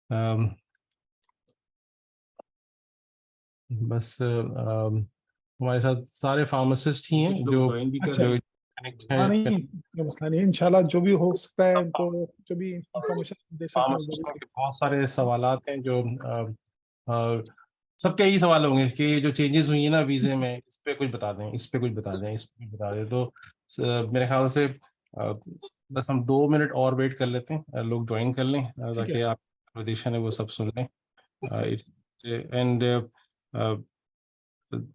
अम, बस हमारे साथ सारे फार्मासिस्ट ही हैं जो जो कनेक्ट हाँ, नहीं हैं। कोई मसला नहीं, इंशाल्लाह जो भी हो सकता है उनको जो भी इंफॉर्मेशन दे सकते हैं फार्मासिस्टों के बहुत सारे सवालात हैं जो सबके यही सवाल होंगे कि ये जो चेंजेस हुई है ना वीजे में, इस पे कुछ बता दें, इस पे कुछ बता दें, इस पे कुछ बता दें। तो मेरे ख्याल से बस हम 2 मिनट और वेट कर लेते हैं, लोग ज्वाइन कर लें ताकि आप प्रदेशन है वो सब सुन लें। एंड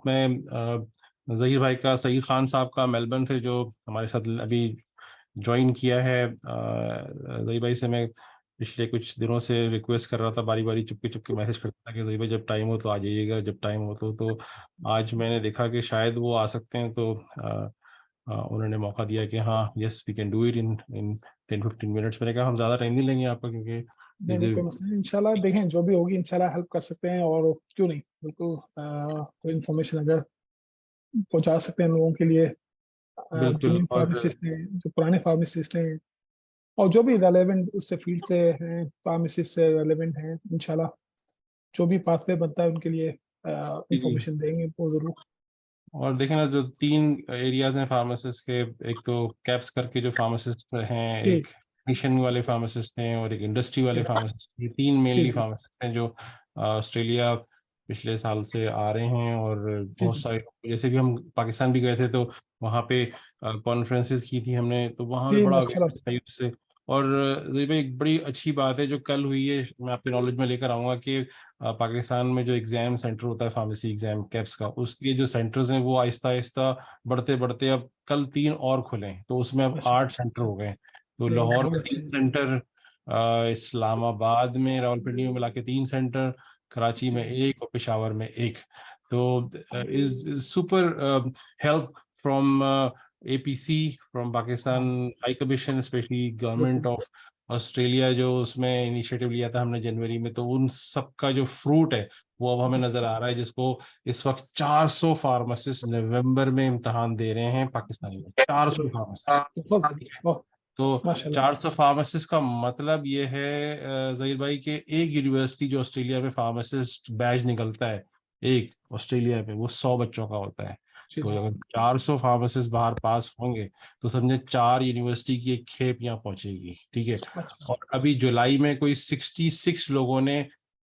मैं जहीर भाई का, सईद खान साहब का मेलबर्न से जो हमारे साथ अभी ज्वाइन किया है, जहीर भाई से मैं पिछले कुछ दिनों से रिक्वेस्ट कर रहा था, बारी बारी चुपके चुपके मैसेज करता था कि जहीर भाई जब टाइम हो तो आ जाइएगा, जब टाइम हो तो आज मैंने देखा कि शायद वो आ सकते हैं, तो उन्होंने मौका दिया कि हाँ yes we can do it in in 10-15 minutes. मैंने कहा हम ज़्यादा टाइम नहीं लेंगे आपका, क्योंकि नहीं कोई मसला नहीं, इंशाल्लाह देखें जो भी होगी इंशाल्लाह हेल्प कर सकते हैं, और क्यों नहीं, बिल्कुल कोई इन्फॉर्मेशन अगर पहुंचा सकते हैं लोगों के लिए, जो बिल्कुल। न्यू और फार्मासिस्ट हैं, जो पुराने फार्मासिस्ट हैं, और जो भी रेलेवेंट उससे फील्ड से हैं, फार्मासिस्ट से रेलेवेंट हैं, इंशाल्लाह जो भी पाथवे बनता है उनके लिए जी, इंफॉर्मेशन देंगे वो जरूर। और देखें ना, जो 3 एरियाज हैं फार्मासिस्ट के, एक तो कैप्स करके जो फार्मासिस्ट हैं, जी एक मिशन वाले फार्मासिस्ट हैं, और एक इंडस्ट्री वाले जी फार्मासिस्ट। ये 3 जी मेनली जी फार्मासिस्ट हैं जो ऑस्ट्रेलिया पिछले साल से आ रहे हैं। और जी बहुत जी सारे, जैसे भी हम पाकिस्तान भी गए थे तो वहाँ पे कॉन्फ्रेंसेस की थी हमने, तो वहाँ पे जी बड़ा माशाल्लाह। अवेयरनेस था उससे। और जी भाई, एक बड़ी अच्छी बात है जो कल हुई है, मैं आपके नॉलेज में लेकर आऊँगा कि पाकिस्तान में जो एग्जाम सेंटर होता है फार्मेसी एग्जाम कैप्स का, उसके जो सेंटर्स हैं वो आहिस्ता आहिस्ता बढ़ते बढ़ते अब कल 3 और खुले हैं, तो उसमें अब 8 सेंटर हो गए। तो नहीं लाहौर बहुत में अच्छे 3 सेंटर, इस्लामाबाद में, रावलपिंडी में मिला के 3 सेंटर, कराची में जी 1 और पेशावर में 1। तो is super help from APC, from Pakistan हाँ हाई कमीशन, स्पेशली गवर्नमेंट बिल्कुल ऑफ ऑस्ट्रेलिया, जो उसमें इनिशिएटिव लिया था हमने जनवरी में, तो उन सब का जो फ्रूट है वो अब हमें जी नजर आ रहा है, जिसको इस वक्त 400 फार्मासिस्ट नवंबर में इम्तहान दे रहे हैं पाकिस्तान में, 400 जी फार्मासिस्ट। बहुत ठीक है, बहुत तो माशाल्लाह। 400 फार्मासिस्ट का मतलब ये है जहीर भाई के एक यूनिवर्सिटी जो ऑस्ट्रेलिया में फार्मासिस्ट बैच निकलता है एक ऑस्ट्रेलिया में, वो 100 बच्चों का होता है। जी तो जी अगर 400 फार्मासिस्ट बाहर पास होंगे तो समझे 4 यूनिवर्सिटी की एक खेप यहाँ पहुंचेगी। ठीक है, अच्छा और अभी जुलाई में कोई 66 लोगों ने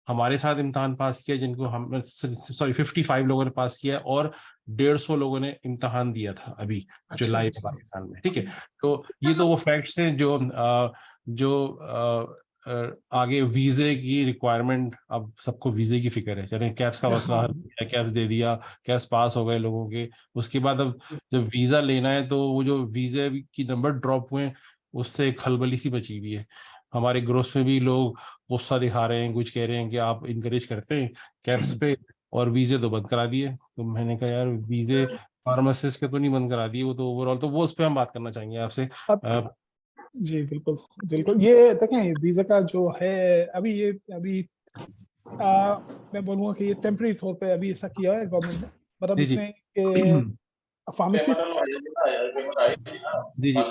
हमारे साथ इम्तहान पास किया, जिनको हम, सॉरी 55 लोगों ने पास किया, और 150 लोगों ने इम्तहान दिया था अभी अच्छा जुलाई में अच्छा। पाकिस्तान में। ठीक है, तो ये तो वो फैक्ट्स हैं जो आगे वीजे की रिक्वायरमेंट, अब सबको वीजे की फिक्र है। चले कैप्स का मसला हल हाँ हो गया, कैप्स दे दिया, कैप्स पास हो गए लोगों के, उसके बाद अब जब वीजा लेना है तो वो जो वीजे की नंबर ड्रॉप हुए हैं, उससे एक खलबली सी बची हुई है। हमारे ग्रोथ में भी लोग गुस्सा दिखा रहे हैं, कुछ कह रहे हैं कि आप इनकरेज करते हैं कैप्स पे, और वीजे तो बंद करा दिए। तो मैंने कहा यार, वीजे फार्मासिस्ट के तो नहीं बंद करा दिए, वो तो ओवरऑल, तो वो उस पर हम बात करना चाहेंगे आपसे। अब जी बिल्कुल बिल्कुल, ये देखें वीजा का जो है अभी ये अभी मैं बोलूँगा कि ये टेम्परेरी तौर पे अभी ऐसा किया है गवर्नमेंट ने, मतलब जी जी। इसमें फार्मेसिस्ट। जी जी,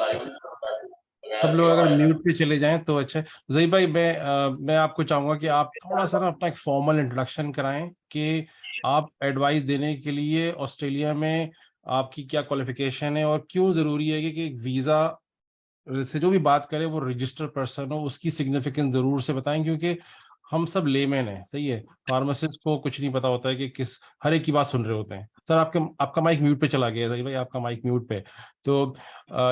सब लोग अगर म्यूट पे चले जाएं तो अच्छा है। जही भाई, मैं आपको चाहूंगा कि आप थोड़ा सा ना अपना एक फॉर्मल इंट्रोडक्शन कराएं कि आप एडवाइस देने के लिए ऑस्ट्रेलिया में आपकी क्या क्वालिफिकेशन है, और क्यों जरूरी है कि एक वीजा से जो भी बात करे वो रजिस्टर्ड पर्सन हो, उसकी सिग्निफिकेंस जरूर से बताएं, क्योंकि हम सब लेमैन है, सही है। फार्मासिस्ट को कुछ नहीं पता होता है कि किस, हर एक की बात सुन रहे होते हैं। सर आपका माइक म्यूट पे चला गया है, सही भाई, आपका माइक म्यूट पे। तो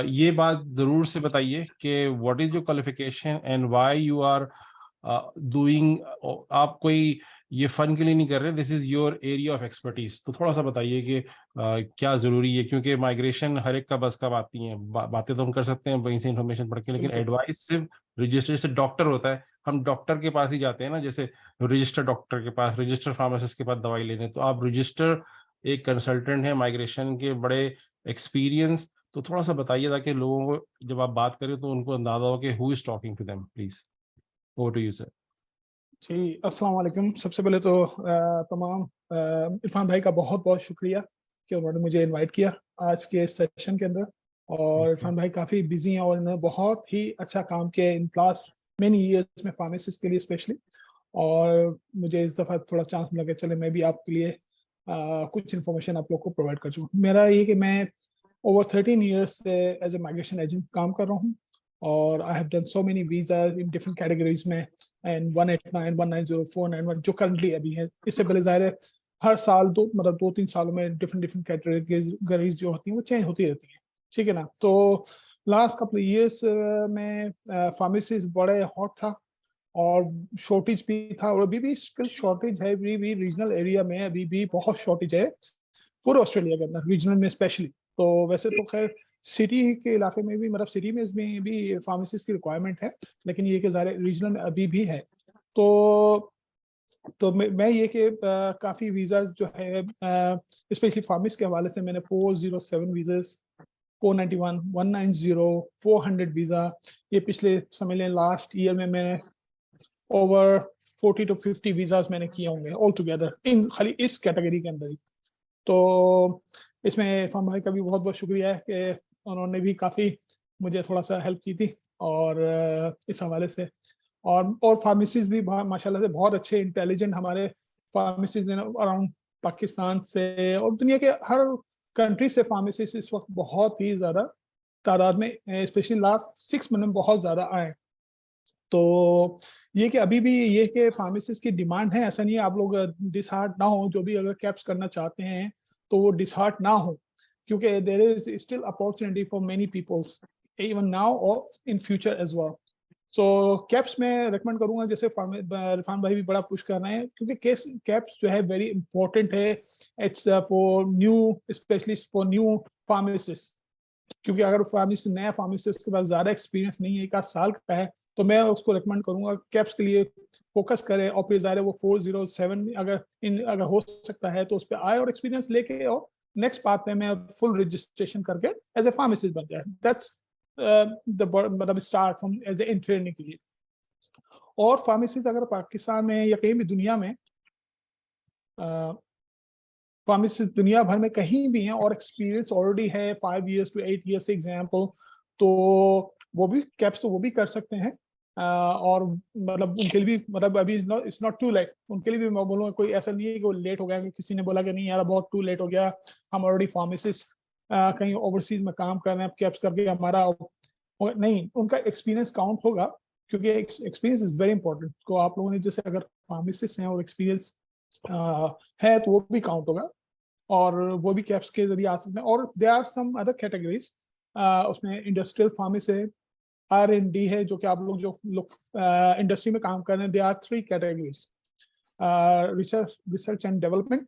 ये बात जरूर से बताइए कि what is your qualification and why you are doing. आप कोई ये फन के लिए नहीं कर रहे, this is your area of expertise. तो थोड़ा सा बताइए कि क्या जरूरी है, क्योंकि माइग्रेशन हर एक का बस का बात नहीं है। बातें तो हम कर सकते हैं वहीं से इन्फॉर्मेशन पढ़ के, लेकिन बिल्कुल एडवाइस सिर्फ रजिस्टर, जैसे डॉक्टर होता है, हम डॉक्टर के पास ही जाते हैं ना, जैसे रजिस्टर डॉक्टर के पास, रजिस्टर फार्मासिस्ट के पास दवाई लेने। तो आप रजिस्टर एक कंसल्टेंट है माइग्रेशन के, बड़े एक्सपीरियंस। तो थोड़ा सा बताइए ताकि लोगों को जब आप बात करें तो उनको अंदाजा हो कि who is talking to them. Please, over to you sir. जी, अस्सलाम वालेकुम। सबसे पहले तो तमाम इरफान भाई का बहुत बहुत शुक्रिया कि उन्होंने मुझे इनवाइट किया आज के सेशन के अंदर। और इरफान भाई काफ़ी बिजी हैं और इन्होंने बहुत ही अच्छा काम किया है इन लास्ट मेनी ईयर्स में फार्मासिस्ट के लिए स्पेशली। और मुझे इस दफ़ा थोड़ा चांस मिला कि चले मैं भी आपके लिए कुछ इन्फॉर्मेशन आप लोग को प्रोवाइड कर दूँ। मेरा ये कि मैं ओवर 13 ईयर्स से एज ए माइग्रेशन एजेंट काम कर रहा हूँ और I have done so many visa in different categories में एंड 189, 190, 491 जो करंटली अभी है। इससे पहले ज़ाहिर है हर साल मतलब 2-3 सालों में डिफरेंट डिफरेंट कैटेगरीज जो होती हैं वो चेंज होती रहती हैं, ठीक है ना। तो लास्ट कपल ईयर्स में फार्मेसी बड़े हॉट था और शॉर्टेज भी था और अभी भी स्किल शॉर्टेज है। अभी भी रीजनल एरिया में अभी भी बहुत शॉर्टेज है पूरे ऑस्ट्रेलिया के अंदर, रीजनल में स्पेशली। तो वैसे तो खैर सिटी के इलाके में भी मतलब सिटी में इसमें भी फार्मेसिस्ट की रिक्वायरमेंट है, लेकिन ये कि ज़ाहिर रीजनल में अभी भी है। तो मैं ये कि काफ़ी वीज़ाज जो है स्पेशली फार्मेसिस्ट के हवाले से मैंने 407 वीज़ाज, 491, 190, 400 वीज़ा, ये पिछले समझ लें लास्ट ईयर में मैंने ओवर 40 to 50 वीज़ाज मैंने किए होंगे ऑल टुगेदर इन खाली इस कैटेगरी के अंदर ही। तो इसमें इरफान भाई का भी बहुत बहुत शुक्रिया है कि उन्होंने भी काफ़ी मुझे थोड़ा सा हेल्प की थी और इस हवाले से। और फार्मेसिस्ट भी माशाल्लाह से बहुत अच्छे इंटेलिजेंट हमारे फार्मेसिस्ट अराउंड पाकिस्तान से और दुनिया के हर कंट्री से फार्मेसिस्ट इस वक्त बहुत ही ज़्यादा तादाद में स्पेशली लास्ट 6 मंथ में बहुत ज़्यादा आए। तो ये कि अभी भी ये कि फार्मेसिस्ट की डिमांड है, ऐसा नहीं है आप लोग डिसहार्ट ना हो। जो भी अगर कैप्स करना चाहते हैं तो वो डिसहार्ट ना हो, क्योंकि there is still opportunity for many peoples even now और in future as well. So caps में रेकमेंड करूंगा, जैसे इरफान भाई भी बड़ा पुश कर रहे हैं, क्योंकि कैप्स जो है वेरी इंपॉर्टेंट है। It's for new specialist for new pharmacist, क्योंकि अगर फार्मेसिस्ट नया फार्मेसिस्ट उसके पास ज़्यादा एक्सपीरियंस नहीं है, 1 साल का है, तो मैं उसको रिकमेंड करूंगा कैप्स के लिए फोकस करे। और फिर ज़ाहिर है वो 407 अगर हो सकता है तो उस पर आए और एक्सपीरियंस लेके और नेक्स्ट पाथ में मैं फुल रजिस्ट्रेशन करके एज ए फार्मासिस्ट बन जाए। दैट्स मतलब start from as a intern के लिए। और फार्मेसिस्ट अगर पाकिस्तान में या कहीं भी दुनिया में फार्मेसिस्ट दुनिया भर में कहीं भी हैं और एक्सपीरियंस ऑलरेडी है 5 years to 8 years एग्जाम्पल, तो वो भी कैप्स तो वो भी कर सकते हैं। और मतलब उनके लिए भी मतलब अभी इट्स नॉट टू लेट। उनके लिए भी मैं बोलूँगा कोई ऐसा नहीं है कि वो लेट हो गया कि किसी ने बोला कि नहीं यार बहुत टू लेट हो गया, हम ऑलरेडी फार्मेसिस्ट कहीं ओवरसीज में काम कर रहे हैं, कैप्स करके हमारा नहीं, उनका एक्सपीरियंस काउंट होगा, क्योंकि एक्सपीरियंस इज वेरी इंपॉर्टेंट। तो आप लोगों ने जैसे अगर फार्मेसिस्ट हैं और एक्सपीरियंस है तो वो भी काउंट होगा और वो भी कैप्स के जरिए आ सकते हैं। और they are some other categories, उसमें इंडस्ट्रियल फार्मेसी है, R&D है, जो कि आप लोग जो लोग इंडस्ट्री में काम कर रहे हैं, they are 3 categories, research and development,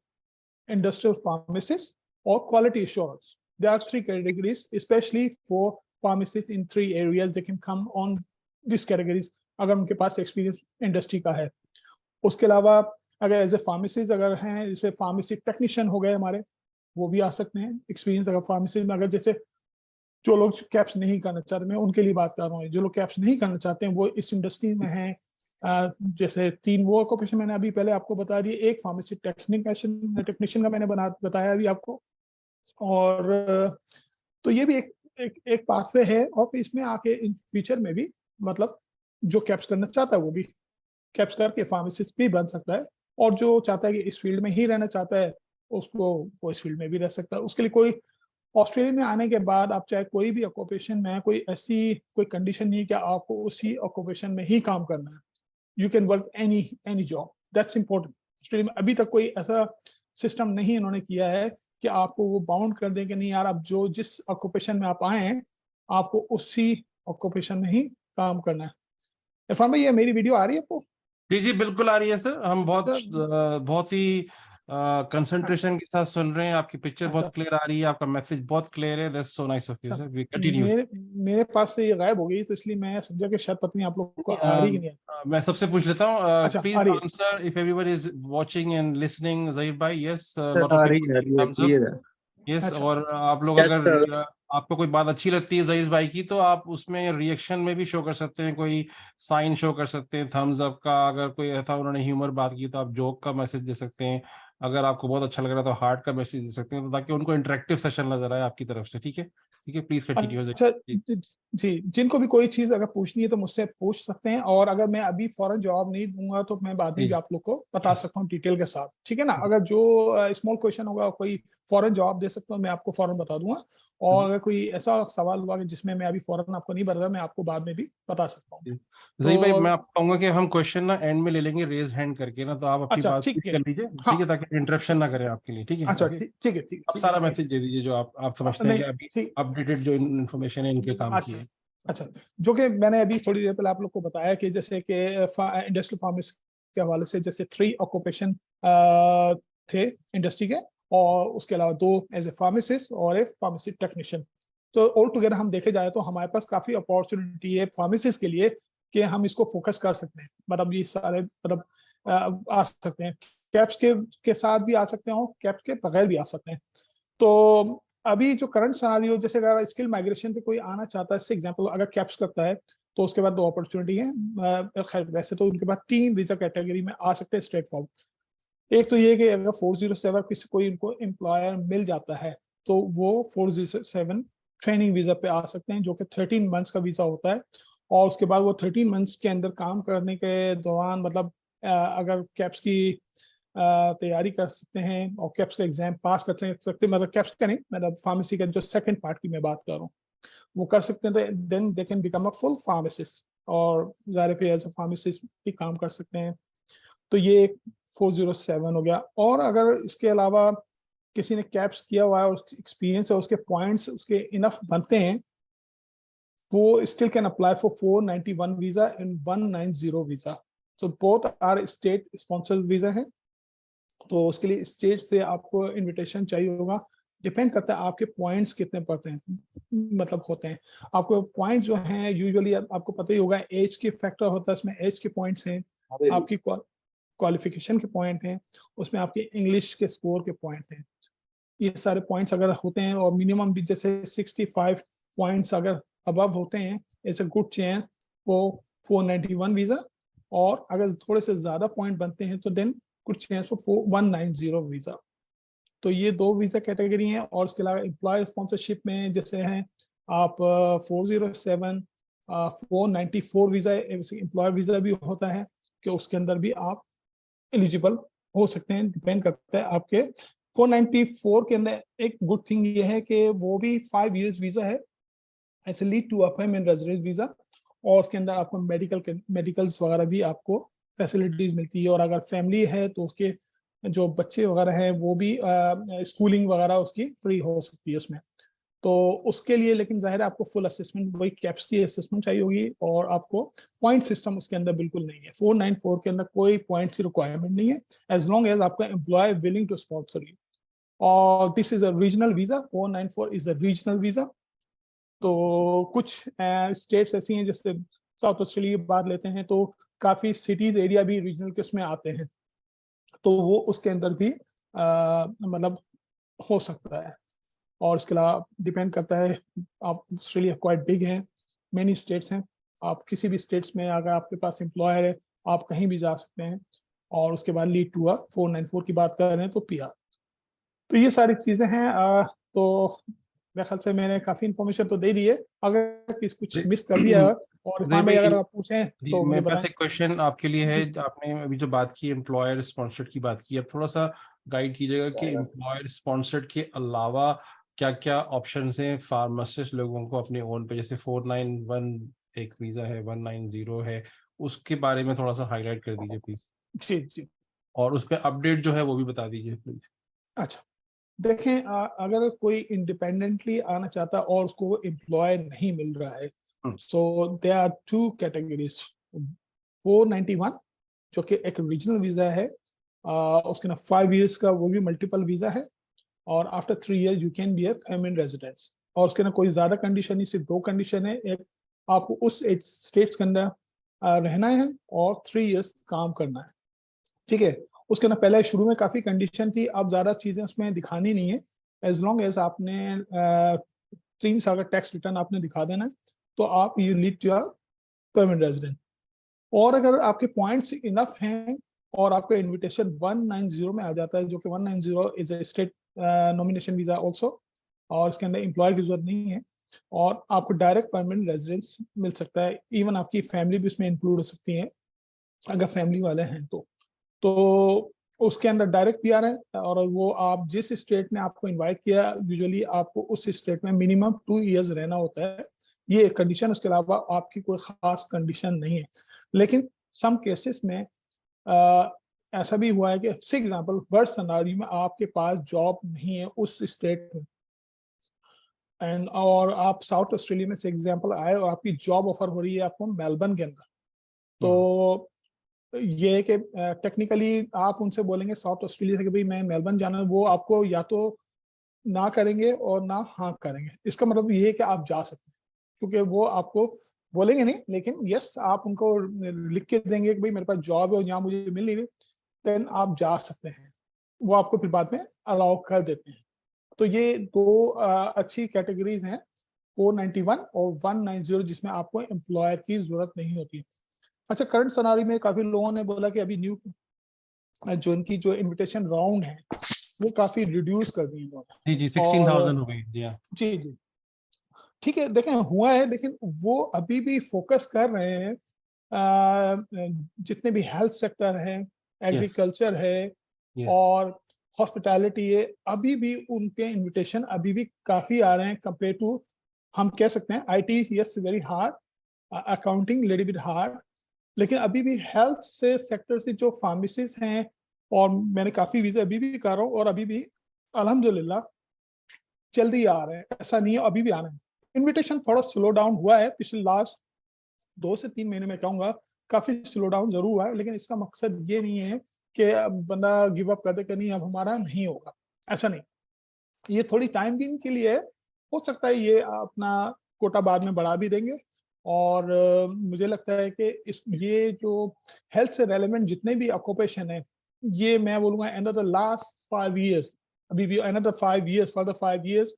industrial pharmacist और quality assurance. There are 3 categories, especially for pharmacists in 3 areas. They can come on these categories अगर उनके पास एक्सपीरियंस इंडस्ट्री का है। उसके अलावा अगर एज ए फार्मेसिस्ट अगर हैं, जैसे फार्मेसी टेक्नीशियन हो गए हमारे, वो भी आ सकते हैं एक्सपीरियंस। अगर फार्मेसी में अगर जैसे जो लोग कैप्स नहीं करना चाहते, मैं उनके लिए बात कर रहा हूँ, जो लोग कैप्स नहीं करना चाहते हैं वो इस इंडस्ट्री में हैं। जैसे 3 वो ऑक्यूपेशन मैंने अभी पहले आपको बता दिए, एक फार्मेसी टेक्नीशियन का मैंने बताया अभी आपको। और तो ये भी एक पाथवे है। और इसमें आके इन फ्यूचर में भी मतलब जो कैप्स करना चाहता है वो भी कैप्स करके फार्मासिस्ट भी बन सकता है, और जो चाहता है कि इस फील्ड में ही रहना चाहता है उसको वो इस फील्ड में भी रह सकता है। उसके लिए कोई ऑस्ट्रेलिया में आने के बाद आप चाहे कोई भी ऑक्यूपेशन में है, कोई ऐसी कोई कंडीशन नहीं है कि आपको उसी ऑक्यूपेशन में ही काम करना है। You can work any job, that's important. Australia में अभी तक कोई ऐसा सिस्टम नहीं इन्होंने किया है कि आपको वो बाउंड कर दें कि नहीं यार आप जो जिस ऑक्यूपेशन में आप आए हैं आपको उसी ऑक्यूपेशन में ही काम करना है। इरफान भाई ये मेरी वीडियो आ रही है आपको? जी जी बिल्कुल आ रही है सर। हम बहुत ही कंसंट्रेशन के साथ सुन रहे हैं। आपकी पिक्चर बहुत अच्छा, क्लियर आ रही है, आपका मैसेज बहुत क्लियर है। That's so nice of you अच्छा। सर। We continue. मेरे पास से ये गायब हो गई, तो इसलिए मैं समझा कि शायद पत्नी आप लोगों को आ रही कि नहीं। मैं सबसे पूछ लेता हूँ, अच्छा, प्लीज आ रही है। Answer if everyone is watching and listening. Zaheer भाई, यस, सर लॉट ऑफ आ पीपल रही है थम्स अप। क्लियर है। यस, अच्छा, और आप लोग यस सर। अगर आपको कोई बात अच्छी लगती है जहीर भाई की, तो आप उसमें रिएक्शन में भी शो कर सकते हैं, कोई साइन शो कर सकते हैं थम्स अप का। अगर कोई ऐसा उन्होंने ह्यूमर बात की तो आप जोक का मैसेज दे सकते हैं। अगर आपको बहुत अच्छा लग रहा है तो हार्ट का मैसेज दे सकते हैं, तो ताकि उनको इंटरेक्टिव सेशन नजर आए आपकी तरफ से। ठीक है। ठीक है, प्लीज कंटिन्यू। अच्छा जी, जिनको भी कोई चीज अगर पूछनी है तो मुझसे पूछ सकते हैं, और अगर मैं अभी फौरन जवाब नहीं दूंगा तो मैं बाद में भी जी, आप लोग को बता यस, सकता हूँ डिटेल के साथ, ठीक है ना। अगर जो स्मॉल क्वेश्चन होगा कोई फौरन जवाब दे सकता हूँ, मैं आपको फौरन बता दूंगा, और अगर कोई ऐसा सवाल हुआ कि जिसमें मैं अभी फौरन आपको नहीं बता, मैं आपको बाद में भी बता सकता हूँ। जही भाई, मैं तो आपको कहूंगा कि हम क्वेश्चन ना एंड में ले लेंगे रेज हैंड करके ना, तो आप अपनी अच्छा बात ठीक पूरी है। कर लीजिए, हाँ ठीक है, ताकि इंटरप्शन ना करें आपके लिए, ठीक है, अच्छा ओके। ठीक है, ठीक है, आप ठीक है, सारा ठीक मैसेज दे दीजिए जो आप है। समझते हैं कि नहीं अभी ठीक। अपडेटेड जो इन्फॉर्मेशन है इनके काम की अच्छा है। अच्छा, जो कि मैंने अभी थोड़ी देर पहले आप लोग को बताया कि जैसे कि इंडस्ट्रियल फार्मेसी के हवाले से जैसे 3 ऑक्यूपेशन थे इंडस्ट्री के, और उसके अलावा 2 एज ए फार्मासिस्ट और एक फार्मेसी टेक्नीशियन। तो ऑल टुगेदर हम देखे जाए तो हमारे पास काफी अपॉर्चुनिटी है फार्मासिस्ट के लिए कि हम इसको फोकस कर सकते हैं, मतलब ये सारे मतलब आ सकते हैं। कैप्स के साथ भी आ सकते हो, कैप्स के बगैर भी आ सकते हैं। तो अभी जो करंट सिनेरियो, जैसे अगर स्किल माइग्रेशन पे कोई आना चाहता है, एग्जांपल अगर कैप्स करता है तो उसके बाद 2 अपॉर्चुनिटी है। खैर वैसे तो उनके बाद 3 वीजा कैटेगरी में आ सकते हैं स्ट्रेट फॉरवर्ड। एक तो ये कि अगर 407 किसी कोई इनको एम्प्लॉयर मिल जाता है तो वो 407 ट्रेनिंग वीजा पे आ सकते हैं, जो कि 13 मंथ्स का वीजा होता है। और उसके बाद वो 13 मंथ्स के अंदर काम करने के दौरान, मतलब अगर कैप्स की तैयारी कर सकते हैं और कैप्स का एग्जाम पास कर सकते हैं, मतलब कैप्स का नहीं, मतलब फार्मेसी का जो सेकंड पार्ट की मैं बात कर रहा हूँ, वो कर सकते हैं, तो then they can become a full pharmacist, और ज़ाहिर पे एज अ फार्मासिस्ट भी काम कर सकते हैं। तो ये 407 हो गया। और अगर इसके अलावा किसी ने कैप्स किया हुआ है और एक्सपीरियंस है, उसके पॉइंट्स उसके इनफ बनते हैं, वो still can apply for 491 visa and 190 visa. So both are state sponsored visa है। तो उसके लिए स्टेट से आपको इनविटेशन चाहिए होगा। डिपेंड करता है आपके पॉइंट्स कितने पड़ते हैं, मतलब होते हैं। आपको पॉइंट जो हैं यूजुअली आपको पता ही होगा, एज के फैक्टर होता है, उसमें एज के पॉइंट्स हैं, आपकी क्वालिफिकेशन के पॉइंट हैं, उसमें आपके इंग्लिश के स्कोर के पॉइंट हैं। ये सारे पॉइंट्स अगर होते हैं और मिनिमम भी जैसे 65 पॉइंट्स अगर अबव होते हैं, इट्स अ गुड चांस वो 491 वीजा। और अगर थोड़े से ज्यादा पॉइंट बनते हैं तो then good chance for 190 visa. तो ये 2 वीजा कैटेगरी हैं। और उसके अलावा एम्प्लॉयर स्पॉन्सरशिप में जैसे हैं आप 407 494 वीजा, एम्प्लॉयर वीजा भी होता है कि उसके अंदर भी आप एलिजिबल हो सकते हैं। डिपेंड करता है आपके 494 के अंदर। एक गुड थिंग ये है कि वो भी 5 इयर्स वीजा है, ऐसे lead to appointment residence visa. और उसके अंदर आपको मेडिकल्स वगैरह भी आपको फैसिलिटीज मिलती है। और अगर फैमिली है तो उसके जो बच्चे वगैरह हैं वो भी स्कूलिंग वगैरह उसकी फ्री हो सकती है उसमें। तो उसके लिए लेकिन जाहिर है आपको फुल असेसमेंट, वही कैप्स की असेसमेंट चाहिए होगी। और आपको पॉइंट सिस्टम उसके अंदर बिल्कुल नहीं है, 494 के अंदर कोई पॉइंट्स की रिक्वायरमेंट नहीं है, एज लॉन्ग एज आपका employ willing to sponsor you. और this is a regional visa, 494 is a regional visa. तो कुछ स्टेट्स ऐसी हैं, जैसे साउथ ऑस्ट्रेलिया की बात लेते हैं तो काफी सिटीज एरिया भी रीजनल के उसमें आते हैं, तो वो उसके अंदर भी मतलब हो सकता है। और इसके अलावा डिपेंड करता है, आप ऑस्ट्रेलिया क्वाइट बिग है, मेनी स्टेट्स हैं, आप किसी भी स्टेट्स में अगर आपके पास एम्प्लॉयर है आप कहीं भी जा सकते हैं। और उसके बाद लीड टू 494 की बात कर रहे हैं तो पीआर। तो ये सारी चीजें हैं। तो मेरे ख्याल से मैंने काफी इन्फॉर्मेशन तो दे दी है। अगर किस कुछ मिस कर दिया है और जय इरफान भाई भाई, अगर आप पूछें जी, तो मुझे मेरे पास बताएं। एक क्वेश्चन आपके लिए है। जी आपने अभी जो बात की एम्प्लॉयर स्पॉन्सर्ड की बात की, अब थोड़ा सा गाइड कीजिएगा कि एम्प्लॉयर स्पॉन्सर्ड के अलावा क्या क्या ऑप्शंस हैं फार्मासिस्ट लोगों को अपने ओन पे, जैसे 491 एक वीजा है, 190 है, उसके बारे में थोड़ा सा हाईलाइट कर दीजिए प्लीज। जी जी। और उस पर अपडेट जो है वो भी बता दीजिए प्लीज। अच्छा देखें, अगर कोई इंडिपेंडेंटली आना चाहता है और उसको एम्प्लॉय नहीं मिल रहा है, सो दे आर 2 कैटेगरीज। 491 जो कि एक रीजनल वीजा है, उसके ना 5 इयर्स का वो भी मल्टीपल वीजा है। और after 3 years you can be a permanent residence. और उसके ना कोई ज्यादा कंडीशन नहीं, सिर्फ 2 कंडीशन है। एक, आपको उस स्टेट्स के अंदर रहना है और 3 इयर्स काम करना है, ठीक है। उसके ना पहले शुरू में काफी कंडीशन थी, अब ज्यादा चीजें उसमें दिखानी नहीं है। एज लॉन्ग एज आपने 3 साल का टैक्स रिटर्न आपने दिखा देना है, तो आप you lead to permanent resident. और अगर आपके पॉइंट्स इनफ हैं और आपका इनविटेशन 190 में आ जाता है, जो कि 190 is a state nomination visa also, और इसके अंदर एम्प्लॉयर की जरूरत नहीं है, और आपको डायरेक्ट परमानेंट रेजिडेंस मिल सकता है। इवन आपकी फैमिली भी उसमें इंक्लूड हो सकती है अगर फैमिली वाले हैं तो उसके अंदर डायरेक्ट पीआर है। और वो आप जिस स्टेट ने आपको इनवाइट किया, यूजुअली आपको उस स्टेट में मिनिमम 2 इयर्स रहना होता है, ये एक कंडीशन। उसके अलावा आपकी कोई खास कंडीशन नहीं है। लेकिन सम केसेस में ऐसा भी हुआ है कि फॉर एग्जांपल वर्स्ट सिनेरियो में आपके पास जॉब नहीं है उस स्टेट में, एंड और आप साउथ ऑस्ट्रेलिया में से एग्जांपल आए और आपकी जॉब ऑफर हो रही है आपको मेलबर्न के अंदर, तो ये है कि टेक्निकली आप उनसे बोलेंगे साउथ ऑस्ट्रेलिया से कि भाई मैं मेलबर्न जाना है, वो आपको या तो ना करेंगे और ना हाँ करेंगे। इसका मतलब ये है कि आप जा सकते हैं, क्योंकि वो आपको बोलेंगे नहीं, लेकिन यस आप उनको लिख के देंगे कि भाई मेरे पास जॉब है और यहाँ मुझे मिल नहीं रही, देन आप जा सकते हैं। वो आपको फिर बाद में अलाउ कर देते हैं। तो ये दो अच्छी कैटेगरीज हैं, 491 और 190, जिसमें आपको एम्प्लॉयर की जरूरत नहीं होती। अच्छा, करंट सिनेरियो में काफी लोगों ने बोला कि अभी न्यू जो इनकी जो इनविटेशन राउंड है वो काफी रिड्यूस कर दी इन्होंने। जी जी, और 16,000 हो गई जी। हाँ। जी जी ठीक है, देखें हुआ है, लेकिन वो अभी भी फोकस कर रहे हैं जितने भी हेल्थ सेक्टर है, यस। एग्रीकल्चर है यस। और हॉस्पिटैलिटी है, अभी भी उनके इनविटेशन अभी भी काफी आ रहे हैं कंपेयर टू, हम कह सकते हैं IT yes very hard, accounting little bit hard, लेकिन अभी भी हेल्थ से सेक्टर से जो फार्मेसिस्ट हैं, और मैंने काफी वीजा अभी भी कर रहा हूँ और अभी भी अल्हम्दुलिल्लाह जल्दी आ रहे हैं, ऐसा नहीं है, अभी भी आ रहे हैं। इनविटेशन थोड़ा स्लो डाउन हुआ है पिछले लास्ट 2 से 3 महीने में कहूँगा, काफी स्लो डाउन जरूर हुआ है, लेकिन इसका मकसद ये नहीं है कि बंदा गिव अप कर दे कि नहीं अब हमारा नहीं होगा, ऐसा नहीं। ये थोड़ी टाइम बीइंग के लिए है, हो सकता है ये अपना कोटा बाद में बढ़ा भी देंगे। और मुझे लगता है कि इस ये जो हेल्थ से रेलेवेंट जितने भी ऑक्यूपेशन है, ये मैं बोलूँगा end of the last 5 years, अभी भी end of the 5 years, for the 5 years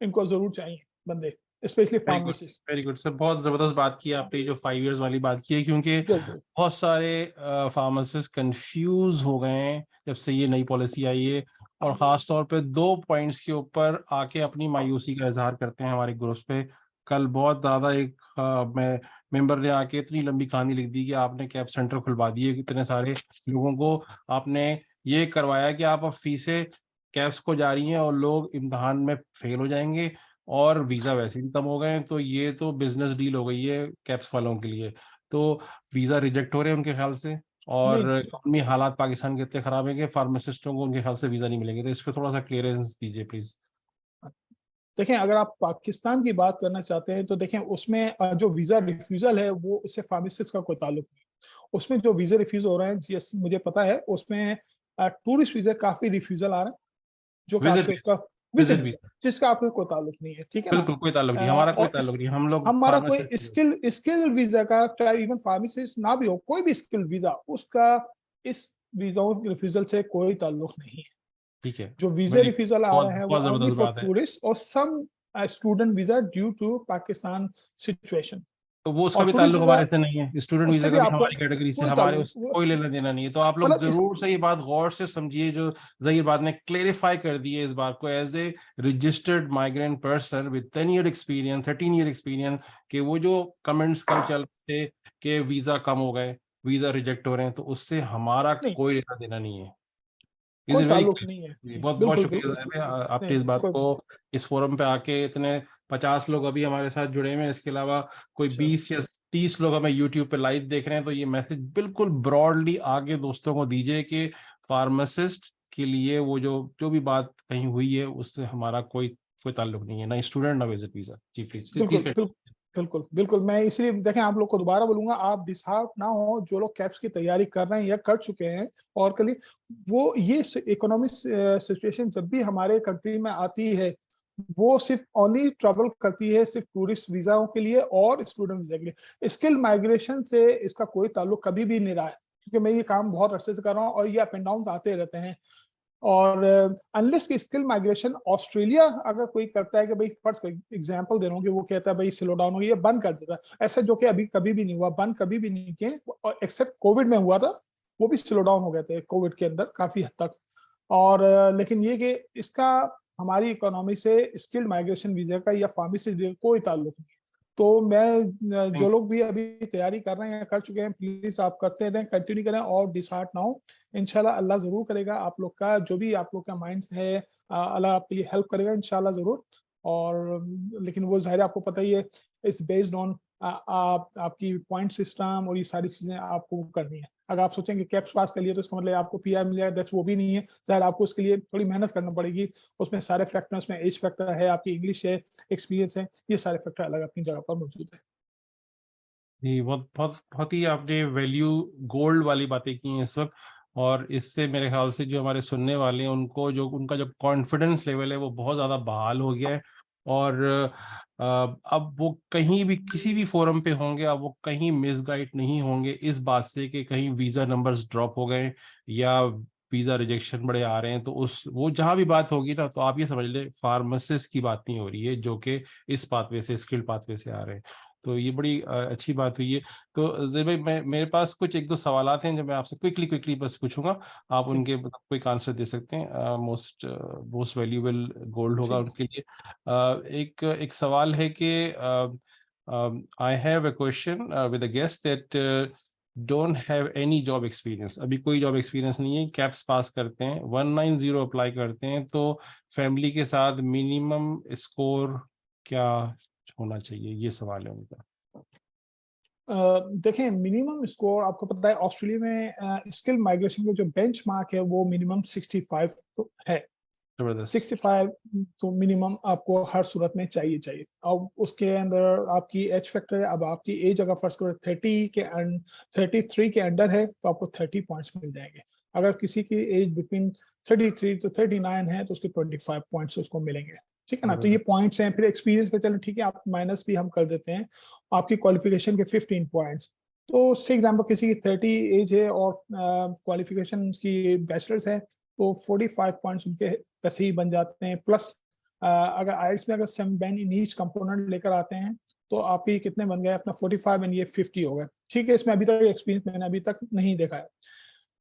इनको जरूर चाहिए बंदे, specially very good. Pharmacist. Very good sir, बहुत जबरदस्त बात की आपने, जो 5 इयर्स वाली बात की है, क्योंकि बिल्कुल बहुत सारे फार्मासिस्ट कंफ्यूज हो गए हैं जब से ये नई पॉलिसी आई है, और खास तौर पे 2 पॉइंट्स के ऊपर आके अपनी मायूसी का इजहार करते हैं हमारे ग्रुप्स पे। कल बहुत ज्यादा एक मैं मेंबर ने आके इतनी लंबी कहानी लिख दी कि आपने कैप सेंटर खुलवा दिए, इतने सारे लोगों को आपने ये करवाया कि आप अब फीसें कैप्स को जा रही हैं और लोग इम्तहान में फेल हो जाएंगे, और वीजा वैसे भी कम हो गए हैं, तो ये तो बिजनेस डील हो गई है कैप्स वालों के लिए। तो वीजा रिजेक्ट हो रहे हैं उनके ख्याल से, और नहीं। इकोनॉमी हालात पाकिस्तान के इतने खराब है कि फार्मासिस्टों को उनके ख्याल से वीजा नहीं मिलेंगे। तो इस पर थोड़ा सा क्लियरेंस दीजिए प्लीज। देखें, अगर आप पाकिस्तान की बात करना चाहते हैं तो देखें उसमें जो वीजा रिफ्यूजल है वो उससे फार्मासिस्ट का कोई ताल्लुक नहीं। उसमें जो वीजा रिफ्यूज हो रहे हैं, जिस मुझे पता है, उसमें टूरिस्ट वीजा काफी रिफ्यूजल आ रहे हैं, जो कि विजिट आपसे उसका विजिट विजिट भी। वीजा, जिसका आपको कोई ताल्लुक नहीं है, ठीक है ना। बिल्कुल कोई ताल्लुक नहीं, हमारा कोई और ताल्लुक नहीं, हम लोग हमारा कोई फार्मासिस्ट। स्किल वीजा का, चाहे इवन फार्मासिस्ट ना भी हो, कोई भी स्किल वीजा, उसका इस वीजाओं के रिफ्यूजल से कोई ताल्लुक नहीं है। ठीक है। जो वीजा वेरी, रिफ्यूजल आ बहुत रहे हैं वो बहुत ओनली जबरदस्त फॉर बात है। टूरिस्ट और some student visa due to Pakistan situation. तो वो उसका और भी टूरिस्ट ताल्लुक वीजा हमारे से नहीं है, स्टूडेंट उससे वीजा भी का भी आपको हमारी कैटेगरी से, कोई हमारे ताल्लुक उससे कोई लेना देना नहीं है। तो आप लोग मतलब इस जरूर से ये बात गौर से समझिए, जो जहीर बात ने क्लेरिफाई कर दी है इस बात को, as a registered migrant person with 10 year experience, 13 year experience, कि वो जो कमेंट्स कल चल रहे थे कि वीजा कम हो गए, वीजा रिजेक्ट हो रहे हैं, तो उससे हमारा नहीं, कोई लेना देना नहीं है। इज कोई इट वेरी ताल्लुक नहीं है। क्लियर? बहुत बहुत बिल्कुल शुक्रिया बिल्कुल साहब, आपने नहीं, इस बात कोई को इस फोरम पे आके, इतने 50 लोग अभी हमारे साथ जुड़े हुए हैं, इसके अलावा कोई चलो 20 या 30 लोग हमें यूट्यूब पे लाइव देख रहे हैं। तो ये मैसेज बिल्कुल ब्रॉडली आगे दोस्तों को दीजिए कि फार्मासिस्ट के लिए वो जो जो भी बात कहीं हुई है उससे हमारा कोई कोई ताल्लुक नहीं है, ना स्टूडेंट ना विजिट वीजा। जी प्लीज प्लीज बिल्कुल प्लीज। बिल्कुल बिल्कुल बिल्कुल, मैं इसलिए देखें आप लोग को दोबारा बोलूंगा, आप डिसहार्ट ना हो, जो लोग कैप्स की तैयारी कर रहे हैं या कर चुके हैं और कल वो ये इकोनॉमिक सिचुएशन जब भी हमारे कंट्री में आती है, वो सिर्फ ओनली ट्रबल करती है सिर्फ टूरिस्ट वीजाओं के लिए और स्टूडेंट वीजा के लिए। स्किल माइग्रेशन से इसका कोई ताल्लुक कभी भी नहीं रहा है, क्योंकि मैं ये काम बहुत अरसे से कर रहा हूँ और ये अप एंड डाउन आते रहते हैं। और अनलेस की स्किल माइग्रेशन ऑस्ट्रेलिया अगर कोई करता है कि भाई फर्स्ट एग्जांपल दे रहा हूँ कि वो कहता है भाई स्लो डाउन हो गया, बंद कर देता है, ऐसा जो कि अभी कभी भी नहीं हुआ, बंद कभी भी नहीं किए, एक्सेप्ट कोविड में हुआ था, वो भी स्लो डाउन हो गए थे कोविड के अंदर काफी हद तक। और लेकिन ये कि इसका हमारी इकोनॉमी से स्किल्ड माइग्रेशन वीजा का या फार्मेसिस्ट वीजा का कोई ताल्लुक नहीं। तो मैं जो लोग भी अभी तैयारी कर रहे हैं, कर चुके हैं, प्लीज आप करते रहें, कंटिन्यू करें और डिसहार्ट ना हो। इंशाल्लाह अल्लाह जरूर करेगा आप लोग का जो भी आप लोग का माइंड है, अल्लाह आपके लिए हेल्प करेगा इंशाल्लाह जरूर। और लेकिन वो जाहिर है आपको पता ही है, इट्स बेस्ड ऑन आप आपकी पॉइंट सिस्टम और ये सारी चीजें आपको करनी है। अगर आप सोचेंगे कैप्स पास कर लिए तो इसका मतलब आपको पीआर मिल जाएगा, दैट्स वो भी नहीं है। जाहिर आपको उसके लिए थोड़ी मेहनत करना पड़ेगी। उसमें सारे फैक्टर, उसमें एज फैक्टर है, आपकी इंग्लिश है, एक्सपीरियंस है, ये सारे फैक्टर अलग अपनी जगह पर मौजूद है। जी, बहुत बहुत बहुत ही आपने वैल्यू गोल्ड वाली बातें की हैं इस वक्त। और इससे मेरे ख्याल से जो हमारे सुनने वाले हैं उनको जो उनका जो कॉन्फिडेंस लेवल है वो बहुत ज़्यादा बहाल हो गया है। और अब वो कहीं भी किसी भी फोरम पे होंगे, अब वो कहीं मिसगाइड नहीं होंगे इस बात से कि कहीं वीज़ा नंबर्स ड्रॉप हो गए या वीज़ा रिजेक्शन बड़े आ रहे हैं। तो उस वो जहाँ भी बात होगी ना, तो आप ये समझ ले फार्मासिस्ट की बात नहीं हो रही है जो कि इस पाथवे से, स्किल्ड पाथवे से आ रहे हैं। तो ये बड़ी अच्छी बात हुई है। तो ज़ैद भाई, मैं मेरे पास कुछ एक दो सवालात हैं जो मैं आपसे क्विकली क्विकली बस पूछूंगा। आप ठीक उनके क्विक आंसर दे सकते हैं। मोस्ट मोस्ट वैल्यूएबल गोल्ड होगा ठीक। उनके लिए। एक एक सवाल है कि I have a question with a guest that don't have any job experience. अभी कोई जॉब एक्सपीरियंस नहीं है, कैप्स पास करते हैं, 190 अप्लाई करते हैं, तो फैमिली के साथ मिनिमम स्कोर क्या होना चाहिए, ये सवाल है उनका। देखें, मिनिमम स्कोर आपको पता है ऑस्ट्रेलिया में स्किल माइग्रेशन का जो बेंच मार्क है वो मिनिमम 65 तो है। जबरदस्त। 65 तो मिनिमम आपको हर सूरत में चाहिए चाहिए। अब उसके अंदर आपकी एज फैक्टर है। अब आपकी एज अगर फर्स्ट करो 33 के अंडर है तो आपको 30 पॉइंट्स मिल जाएंगे। अगर किसी की एज बिटवीन 33 to 39 है तो उसके 25 पॉइंट्स उसको मिलेंगे। ठीक है ना, तो ये जबरदस्त। पॉइंट्स हैं। फिर एक्सपीरियंस पे चलो ठीक है, आप माइनस भी हम कर देते हैं। आपकी क्वालिफिकेशन के 15 पॉइंट्स। तो से एग्जाम्पल किसी की 30 एज है और क्वालिफिकेशन की बैचलर्स है तो 45 पॉइंट्स उनके वैसे ही बन जाते हैं। प्लस अगर आइल्स में अगर 7 बैंड इन ईच कंपोनेंट लेकर आते हैं तो आपके कितने बन गए, अपना 45 एंड ये 50 हो गए। ठीक है, इसमें अभी तक एक्सपीरियंस मैंने अभी तक नहीं देखा है।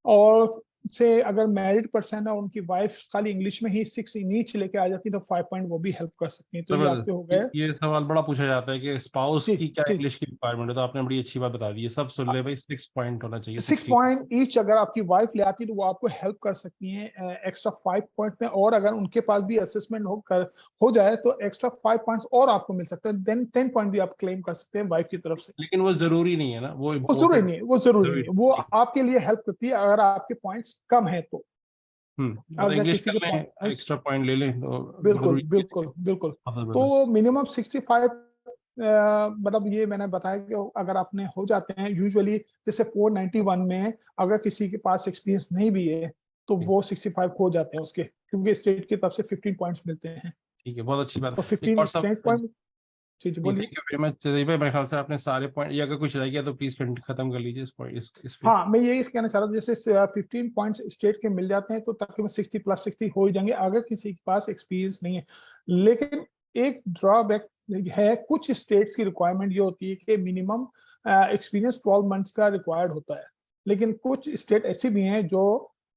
और से अगर मैरिड पर्सन है, उनकी वाइफ खाली इंग्लिश में ही 6 इन ईच लेके आ जाती है तो 5 पॉइंट वो भी हेल्प कर सकती है। तो ये जबरदस्त। आपके हो गए। ये सवाल बड़ा पूछा जाता है कि स्पाउस जी की क्या जी। इंग्लिश की रिक्वायरमेंट है, तो आपने बड़ी अच्छी बात बता दी है। सब सुन ले भाई, 6 पॉइंट होना चाहिए, 6 60। पॉइंट ईच अगर आपकी वाइफ ले आती है तो वो आपको हेल्प कर सकती हैं एक्स्ट्रा 5 पॉइंट में। और अगर उनके पास भी असेसमेंट हो जाए तो एक्स्ट्रा 5 पॉइंट्स और आपको मिल सकते हैं। देन 10 पॉइंट भी आप क्लेम कर सकते हैं वाइफ की तरफ से। लेकिन वो जरूरी नहीं है ना, वो वो जरूरी इम्पोर्टेंट। नहीं है, वो जरूरी नहीं जरूरी है, वो नहीं। आपके लिए हेल्प करती है अगर आपके पॉइंट्स कम है तो। मतलब अगर इंग्लिश किसी के कर लें, पॉइंट्स, एक्स्ट्रा पॉइंट ले लें तो बिल्कुल जरूरी नहीं है इसके। बिल्कुल बिल्कुल। तो जबरदस्त। मिनिमम 65 मतलब ये मैंने बताया कि अगर आपने हो जाते हैं यूजुअली, जैसे 491 में अगर किसी के पास एक्सपीरियंस नहीं भी है तो ठीक। वो 65 हो जाते हैं उसके, क्योंकि स्टेट की तरफ से 15 पॉइंट्स मिलते हैं। ठीक है, बहुत अच्छी बात। तो एक 15 और सब। State point. जी जी जी, बोलिए। Thank you very much Sadeep भाई। मेरे ख्याल से आपने सारे पॉइंट, या अगर कुछ रह गया तो प्लीज खत्म कर लीजिए इस पॉइंट, इस पे। हाँ, मैं यही कहना चाह रहा था, जैसे 15 पॉइंट्स स्टेट के मिल जाते हैं तो तकरीबन 60 प्लस 60 हो ही जाएंगे अगर किसी के पास एक्सपीरियंस नहीं है। लेकिन एक ड्रॉबैक है, कुछ स्टेट्स की रिक्वायरमेंट ये होती है कि मिनिमम एक्सपीरियंस 12 मंथ्स का रिक्वायर्ड होता है। लेकिन कुछ स्टेट ऐसी भी हैं जो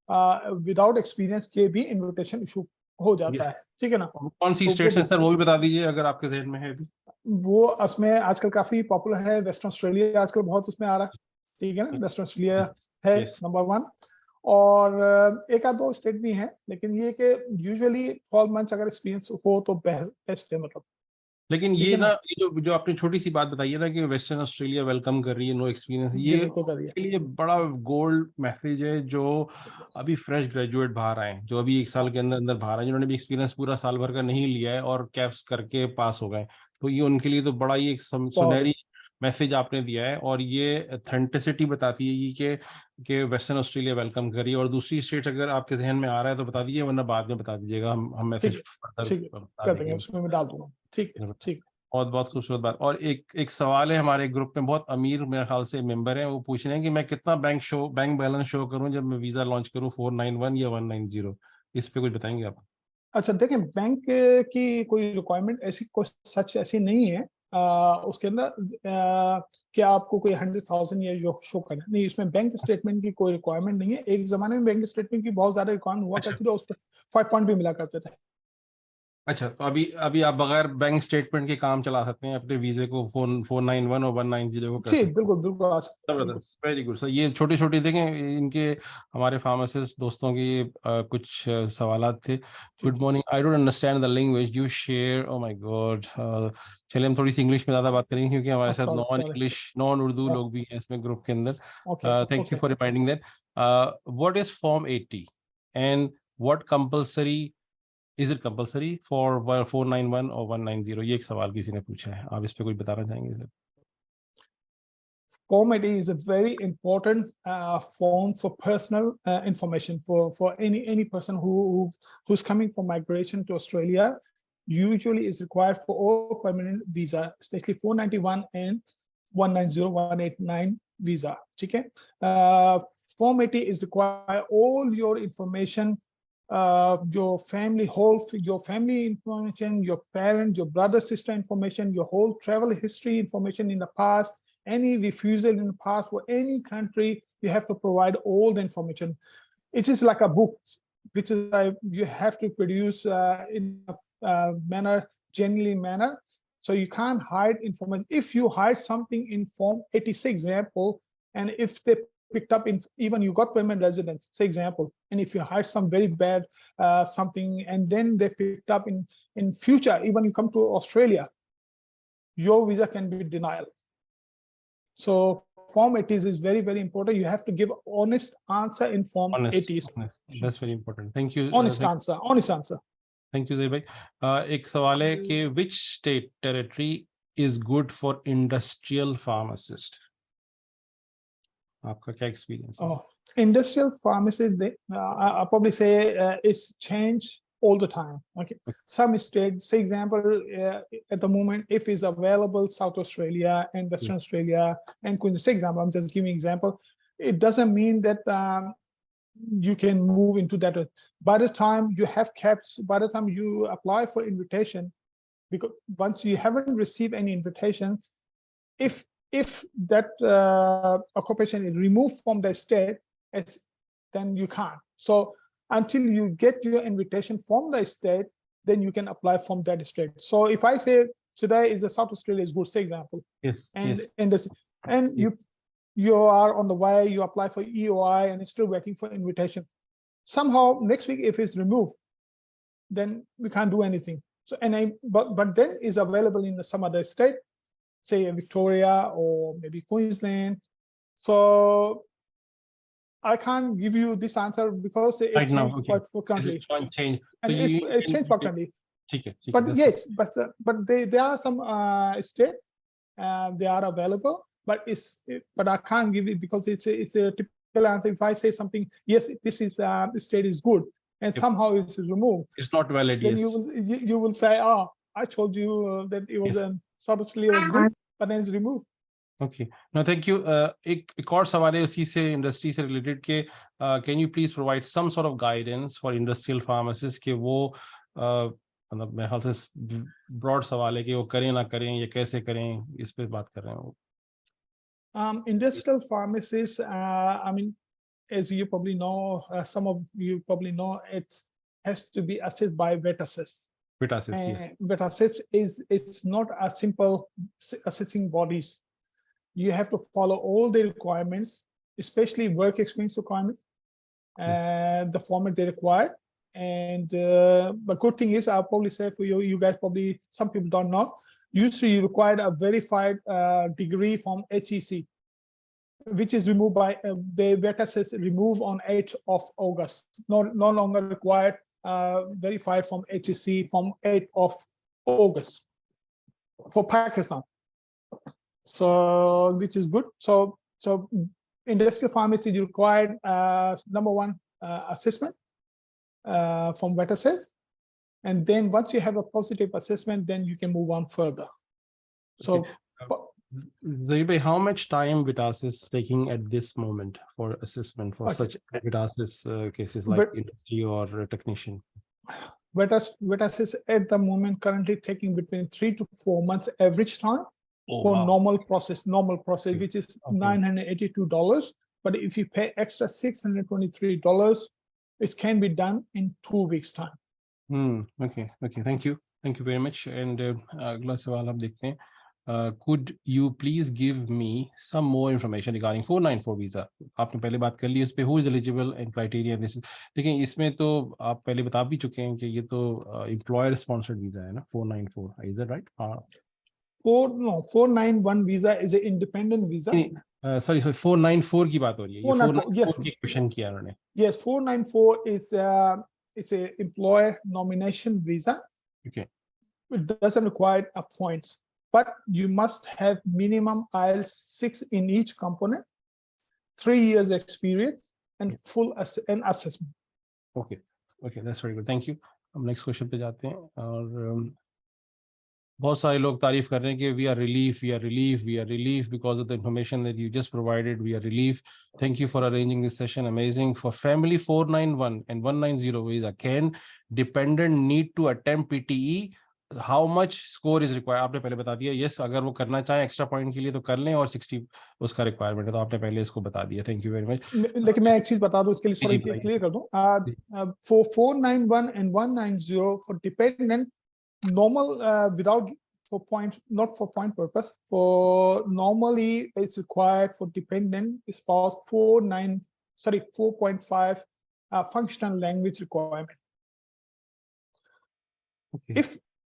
विदाउट एक्सपीरियंस के भी इन्विटेशन इशू हो ये जाता है। ठीक है ना। कौन सी तो स्टेट्स हैं सर, वो भी बता दीजिए अगर आपके जहन में है अभी। वो उसमें आजकल काफी पॉपुलर है, वेस्टर्न ऑस्ट्रेलिया आजकल बहुत उसमें आ रहा है। ठीक है ना, वेस्टर्न ऑस्ट्रेलिया यस। है यस। नंबर 1। और एक आध दो स्टेट भी हैं, लेकिन ये कि यूजुअली 12 मंथ्स अगर एक्सपीरियंस हो तो बेस्ट है, मतलब। लेकिन ठीक ये है ना, ना। ये जो जो आपने छोटी सी बात बताई है ना कि वेस्टर्न ऑस्ट्रेलिया वेलकम कर रही है नो एक्सपीरियंस, जी ये बिल्कुल करिए। के लिए बड़ा गोल्ड मैसेज है। जो अभी फ्रेश ग्रेजुएट बाहर आए हैं, जो अभी एक साल हाँ के अंदर अंदर बाहर आए, जिन्होंने भी एक्सपीरियंस पूरा साल भर का नहीं लिया है और कैप्स करके पास हो गए, तो ये उनके लिए तो बड़ा ही एक बहुत। सुनहरी मैसेज आपने दिया है। और ये अथेंटिसिटी बताती है ये कि वेस्टर्न ऑस्ट्रेलिया वेलकम करिए। और दूसरी स्टेट अगर आपके जहन में आ रहा है तो बता दीजिए, वरना बाद में बता दीजिएगा, हम ठीक मैसेज है फर्दर ठीक है, बता कर देंगे, देंगे। उसमें मैं डाल दूंगा। ठीक है जरूर। ठीक है। बहुत बहुत खूबसूरत बात। और एक एक सवाल है, हमारे ग्रुप में बहुत अमीर मेरे ख्याल से मेंबर हैं, वो पूछ रहे हैं कि मैं कितना बैंक बैलेंस शो करूं जब मैं वीजा लॉन्च करूं, 491 या 190। इस पे कुछ बताएंगे आप। अच्छा देखें, बैंक की कोई रिक्वायरमेंट ऐसी कोई सच ऐसी नहीं है उसके अंदर कि आपको कोई 100,000 या जो शो करना नहीं। इसमें बैंक स्टेटमेंट की कोई रिक्वायरमेंट नहीं है। एक जमाने में बैंक स्टेटमेंट की बहुत ज्यादा रिक्वायरमेंट हुआ अच्छा। करती थी, उस पर 5 पॉइंट भी मिला करते थे। अच्छा, तो अभी आप बगैर बैंक स्टेटमेंट के काम चला सकते हैं, अपने वीजे को 491 और 190 को कर जी सकते हैं। बिल्कुल बिल्कुल आ सकते हैं, बिल्कुल। जबरदस्त, वेरी गुड सर। ये छोटी छोटी देखें, इनके हमारे फार्मासिस्ट दोस्तों की कुछ सवालात थे। जी गुड जी। Morning, I don't understand the language you share, oh my God. चलिए हम थोड़ी सी इंग्लिश में ज़्यादा बात करेंगे, क्योंकि हमारे साथ sorry non sorry. English, non Urdu लोग भी हैं इसमें ग्रुप के अंदर। Okay thank you okay. For reminding that. What is form 80 and what compulsory, is it compulsory for 491 और 190? ये एक सवाल किसी ने पूछा है, आप इस पे कुछ बताना चाहेंगे sir? Form 80 is a very important form for personal information for any person who's coming for migration to Australia. Usually is required for all permanent visa, especially 491 and 190, 189 visa. Okay. Form 80 is required all your information, your family, your family information, your parents, your brother, sister information, your whole travel history information in the past, any refusal in the past for any country, you have to provide all the information. It is like a book, which is you have to produce in a manner, genuine manner. So you can't hide information. If you hide something in Form 86 example, and if they picked up in, even you got permanent residence, say example, and if you hide some very bad something, and then they picked up in future, even you come to Australia, your visa can be denied. So Form 80 is very important. You have to give honest answer in Form Honest, 80. honest, that's very important. Thank you. Honest answer, honest answer. Thank you जय भाई। एक सवाल है कि which state territory is good for industrial pharmacist? आपका क्या experience है? Oh, industrial pharmacy, I probably say it's changed all the time. Okay, some states, say example, at the moment, if it's available, South Australia and Western Yes. Australia and Queensland, say example, I'm just giving example. It doesn't mean that you can move into that. By the time you have caps, by the time you apply for invitation, because once you haven't received any invitation, if that occupation is removed from the state, then you can't. So until you get your invitation from the state, then you can apply from that state. So if I say today is a South Australia is good, say example, Yes. and Yes. and you are on the way, you apply for EOI and it's still waiting for invitation. Somehow next week, if it's removed, then we can't do anything. So but then is available in some other state, say Victoria or maybe Queensland. So I can't give you this answer because it Right now, changed okay. quite frequently, Change. and it changed frequently. ठीक है, But yes, but there are some state they are available, but but I can't give it because it's a typical answer. If I say something, yes, this is the state is good, and Yep. somehow it's removed, It's not valid. then Yes. you will say, oh, I told you that it was Yes. South Australia was good, but then it's removed. Okay, no thank you. एक और सवाल है उसी से, industry से related के, can you please provide some sort of guidance for industrial pharmacist के वो मतलब मेरे ख्याल से ब्रॉड सवाल है कि वो करें ना करें या कैसे करें, इस पे बात कर रहे हैं वो। Industrial pharmacists, I mean, as you probably know, some of you probably know, it has to be assessed by vet assist. Vet assist, yes. Vet assist it's not a simple assessing bodies. You have to follow all the requirements, especially work experience requirement, and the format they require. And the good thing is, I'll probably say for you guys probably, some people don't know, usually you require a verified degree from HEC, which is removed by the vet assist removed on 8th of August. No longer required verified from HEC from 8th of August for Pakistan. So which is good. So industrial pharmacy required number one assessment from vet assist, and then once you have a positive assessment, then you can move on further. So Zaid, how much time Vitas is taking at this moment for assessment for such Vitas cases like industry or technician? Vitas at the moment currently taking between 3 to 4 months average time for normal process, which is $982. But if you pay extra $623, it can be done in 2 weeks time. Okay, thank you very much. And अगला सवाल आप देखते हैं. Could you please give me some more information regarding 494 visa? आपने पहले बात कर ली उस पे, who is eligible and criteria this is. देखिए इसमें तो आप पहले बता भी चुके हैं कि ये तो employer sponsored visa है ना 494, is that right? हाँ. 491 visa is an independent visa. Sorry 494 की बात हो रही है. ये 494, yes. 494 की क्वेश्चन किया उन्होंने. Yes, 494 is it's a employer nomination visa. Okay. It doesn't require a points, but you must have minimum IELTS 6 in each component, 3 years experience, and full assessment. Okay, that's very good. Thank you. हम next question पे जाते हैं. और बहुत सारे लोग तारीफ कर रहे हैं कि we are relief because of the information that you just provided. We are relief. Thank you for arranging this session. Amazing. For family 491 and 190 visa, can dependent need to attempt PTE? How much score is required? आपने पहले बता दिया. Yes, अगर वो करना चाहे extra point के लिए तो कर लें, और 60 उसका रिक्वायरमेंट है, तो आपने पहले इसको बता दिया. Thank you very much. लेकिन मैं एक चीज बता दूं, इसके लिए थोड़ा क्लियर कर दूं. For 491 and 190 for dependent, normal without for point, not for point purpose, for normally it's required for dependent spouse 4.5 functional language requirement. Okay.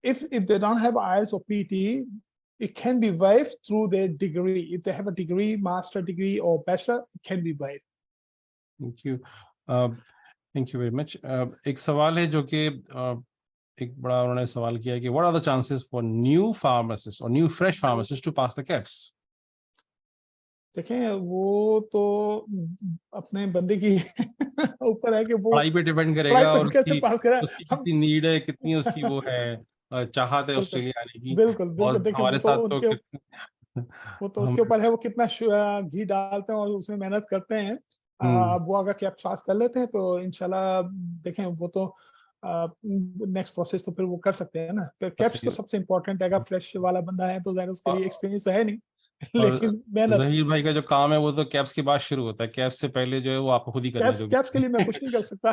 If they don't have IELTS or PT, it can be waived through their degree. If they have a degree, master degree or bachelor, it can be waived. Thank you. Thank you very much. एक सवाल है जो कि एक बड़ा उन्होंने सवाल किया है कि what are the chances for new pharmacists or new fresh pharmacists to pass the Kaps? देखें, वो तो अपने बंदे की ऊपर है कि वो पढ़ाई पे डिपेंड करेगा, और कैसे पास करा. उसकी कितनी नीड है, कितनी उसकी वो है चाहत है ऑस्ट्रेलिया आने की. बिल्कुल. देखें, हमारे साथ तो वो तो उसके ऊपर है, वो कितना घी डालते हैं और उसमें मेहनत करते हैं. अब वो अगर कैप्स पास कर लेते हैं तो इंशाल्लाह देखें, वो तो नेक्स्ट प्रोसेस तो फिर वो कर सकते हैं ना. कैप्स तो सबसे इम्पोर्टेंट है. अगर फ्रेश वाला बंदा है तो ज़ाहिर उसके लिए एक्सपीरियंस है नहीं, लेकिन जहीर भाई का जो काम है वो तो कैप्स के बाद शुरू होता है. कैप्स से पहले जो है वो आपको खुद ही करना है. कैप्स के लिए मैं कुछ नहीं कर सकता.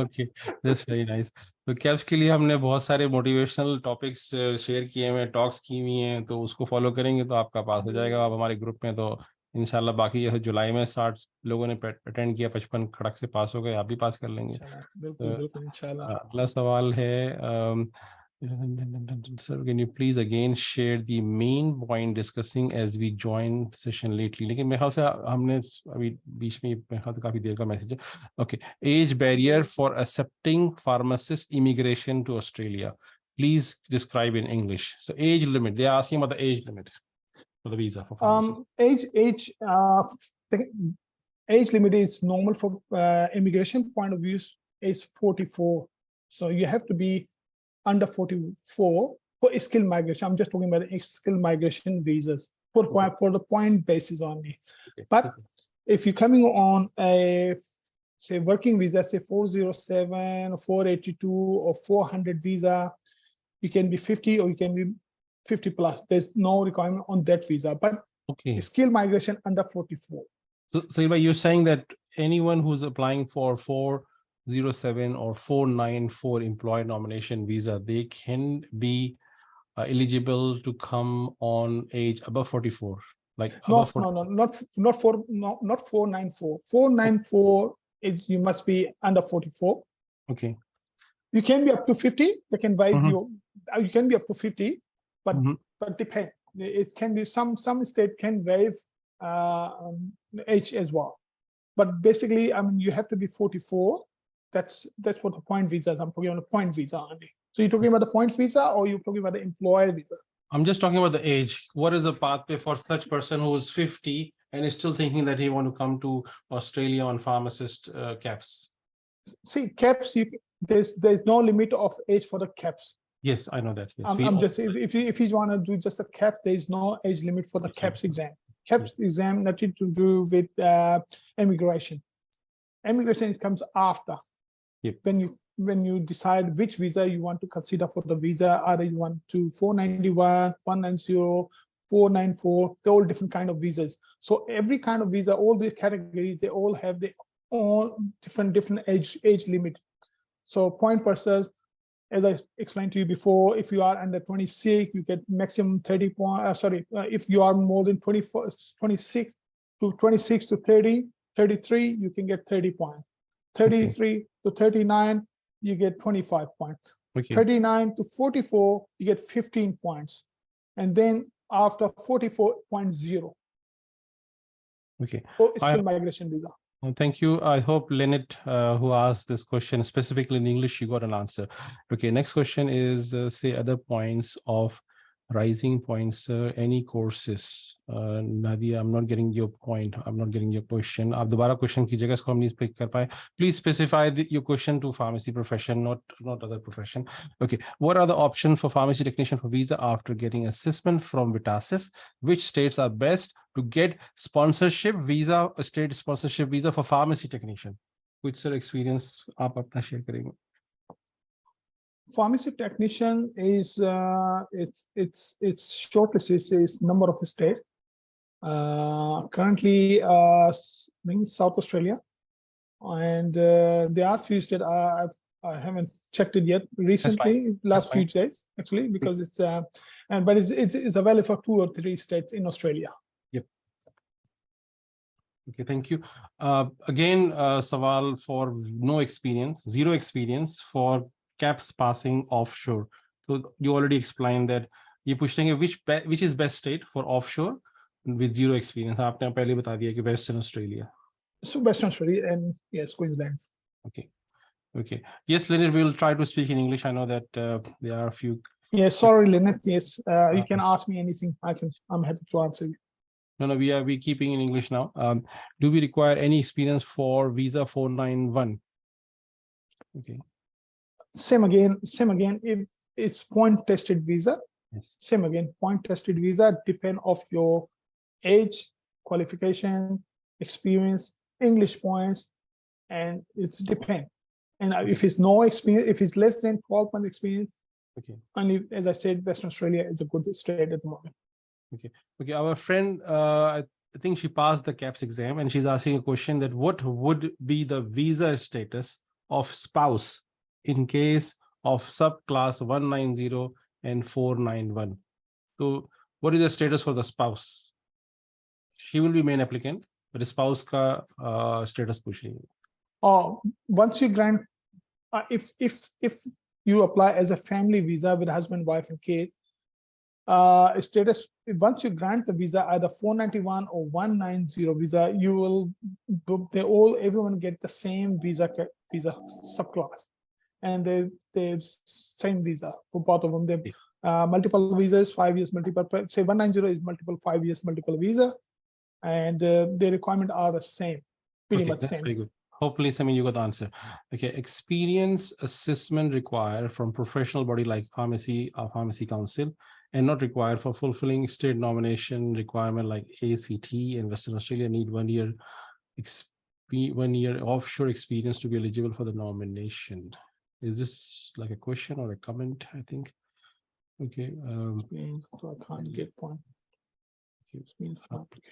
Okay, that's very nice. तो कैप्स के लिए हमने बहुत सारे मोटिवेशनल टॉपिक्स शेयर किए हुए हैं, टॉक्स की हुई हैं, तो उसको फॉलो करेंगे तो आपका पास हो जाएगा. आप हमारे ग्रुप में तो इंशाल्लाह. बाकी जैसे जुलाई में 60 लोगों ने अटेंड किया, 55 खड़क से पास हो गए, आप भी पास कर लेंगे. बिल्कुल इंशाल्लाह. अगला सवाल है, sir, can you please again share the main point discussing as we joined session lately? लेकिन मेरे ख्याल से हमने अभी बीच में मेरे ख्याल से काफी देर का मैसेज है. Okay, age barrier for accepting pharmacist immigration to Australia. Please describe in English. So age limit. They are asking about the age limit for the visa for pharmacists. Age limit is normal for immigration point of view is 44. So you have to be under 44 for skilled migration. I'm just talking about skilled migration visas for the point basis only. Okay. But if you're coming on a say working visa, say 407 or 482 or 400 visa, you can be 50 or you can be 50 plus. There's no requirement on that visa, but skilled migration under 44. So you're saying that anyone who's applying for 407 or 494 employer nomination visa, they can be eligible to come on age above 44, like above 44. Not 494. 494 is you must be under 44. Okay. You can be up to 50. They can waive you. You can be up to 50, but depend. It can be some state can waive age as well. But basically, I mean, you have to be 44. That's for the point visas. I'm talking about the point visa only. So you're talking about the point visa, or you're talking about the employer visa? I'm just talking about the age. What is the pathway for such person who is 50 and is still thinking that he want to come to Australia on pharmacist Kaps? See, Kaps, there's no limit of age for the Kaps. Yes, I know that. Yes. I'm just if you want to do just a Kap, there is no age limit for the Kaps exam. Kaps exam nothing to do with immigration. Immigration comes after. Yep. When you decide which visa you want to consider for the visa, either you want to 491, 190, 494, they're all different kind of visas. So every kind of visa, all these categories, they all have their own different age limit. So point purchase, as I explained to you before, if you are under 26, you get maximum 30 points. If you are more than 26 to 30, 33, you can get 30 points. 33 to 39, you get 25 points. 39 to 44, you get 15 points. And then after 44.0. For skill migration visa. Thank you. I hope Lynette, who asked this question specifically in English, you got an answer. Okay, next question is, say, other points of rising points, any courses. Nadia, I'm not getting your point. I'm not getting your question. आप दोबारा question कीजिएगा, इसको हम नहीं pick कर पाए. Please specify your question to pharmacy profession, not other profession. Okay, what are the options for pharmacy technician for visa after getting assessment from Vitasis? Which states are best to get sponsorship visa, state sponsorship visa for pharmacy technician? Which sir experience आप अपना share करेंगे? Pharmacy technician is it's shortlisted is number of states. Currently, in South Australia, and there are few states I haven't checked it yet recently. Last few days actually, because it's but it's available for 2 or 3 states in Australia. Yep. Okay, thank you. Again, Sawal for zero experience for Kaps passing offshore. So you already explained that you're pushing which is best state for offshore with zero experience. आपने पहले बता दिया कि Western Australia. So Western Australia and yes, Queensland. Okay. Okay. Yes, Leonard, we'll try to speak in English. I know that there are a few. Yes, sorry, Leonard. Yes, you can ask me anything. I'm happy to answer you. No, we keeping in English now. Do we require any experience for visa 491? Okay. Same again. If it's point tested visa, yes. Same again. Point tested visa depend of your age, qualification, experience, English points, and it's depend. And if it's no experience, if it's less than 12 months experience, okay. Only, as I said, Western Australia is a good state at the moment. Okay. Okay. Our friend, I think she passed the Kaps exam, and she's asking a question that what would be the visa status of spouse in case of subclass 190 and 491. So what is the status for the spouse? She will be main applicant, but the spouse ka status pushing. Once you grant, if you apply as a family visa with husband, wife, and kid, status, once you grant the visa, either 491 or 190 visa, you will, everyone get the same visa subclass. And they same visa for both of them. They multiple visas, 5 years multiple. Say 190 is multiple 5 years multiple visa, and the requirements are the same, pretty much that's same. very good. Hopefully, Samir, you got the answer. Okay, experience assessment required from professional body like pharmacy or pharmacy council, and not required for fulfilling state nomination requirement like ACT and Western Australia need 1 year 1 year offshore experience to be eligible for the nomination. Is this like a question or a comment? I think. Okay. So I can't get point. Go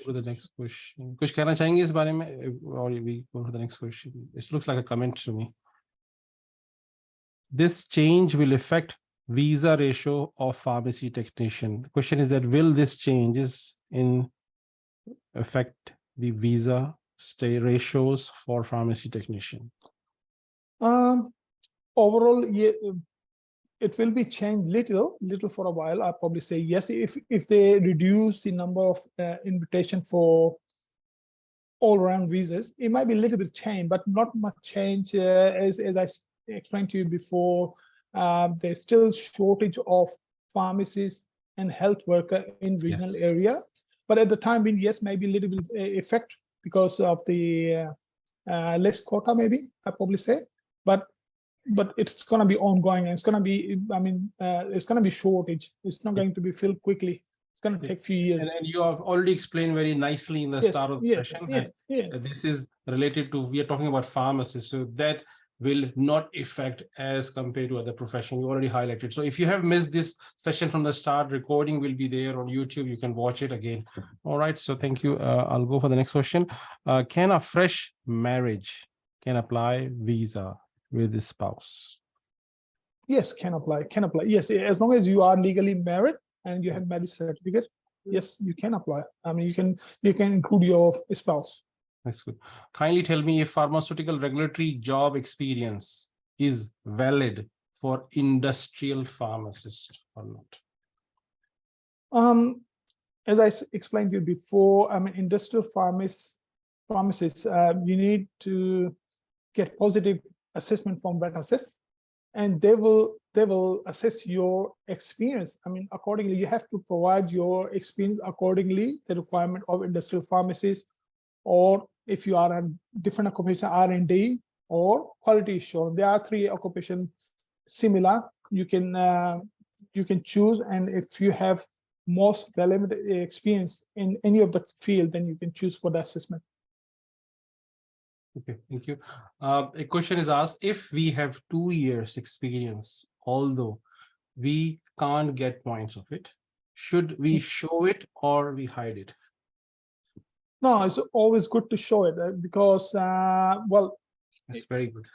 to the next question. कुछ कहना चाहेंगे इस बारे में, or we go to the next question? It looks like a comment to me. This change will affect visa ratio of pharmacy technician. The question is that will this changes in affect the visa stay ratios for pharmacy technician? Overall, yeah, it will be changed little for a while. I'll probably say yes if they reduce the number of invitation for all-around visas. It might be a little bit change, but not much change. As I explained to you before, there's still shortage of pharmacists and health worker in regional area. But at the time being, yes, maybe a little bit effect because of the less quota, maybe I probably say, but it's going to be ongoing, and it's going to be, I mean, it's going to be shortage. It's not going to be filled quickly. It's going to take a few years. And you have already explained very nicely in the start of the session that this is related to, we are talking about pharmacists, so that will not affect as compared to other professions. You already highlighted. So if you have missed this session from the start, recording will be there on YouTube. You can watch it again. All right. So thank you. I'll go for the next question. Can a fresh marriage can apply visa? with the spouse? Yes, can apply. Yes, as long as you are legally married and you have marriage certificate, yes, you can apply. I mean, you can include your spouse. That's good. Kindly tell me if pharmaceutical regulatory job experience is valid for industrial pharmacist or not. As I explained to you before, I mean, industrial pharmacists, you need to get positive assessment from vet assess, and they will assess your experience. I mean, accordingly, you have to provide your experience accordingly, the requirement of industrial pharmacists, or if you are a different occupation, R&D or quality assurance. There are 3 occupations similar. You can choose, and if you have most relevant experience in any of the field, then you can choose for the assessment. Okay, thank you. A question is asked, if we have 2 years experience, although we can't get points of it, should we show it or we hide it? No, it's always good to show it because, well, that's very good.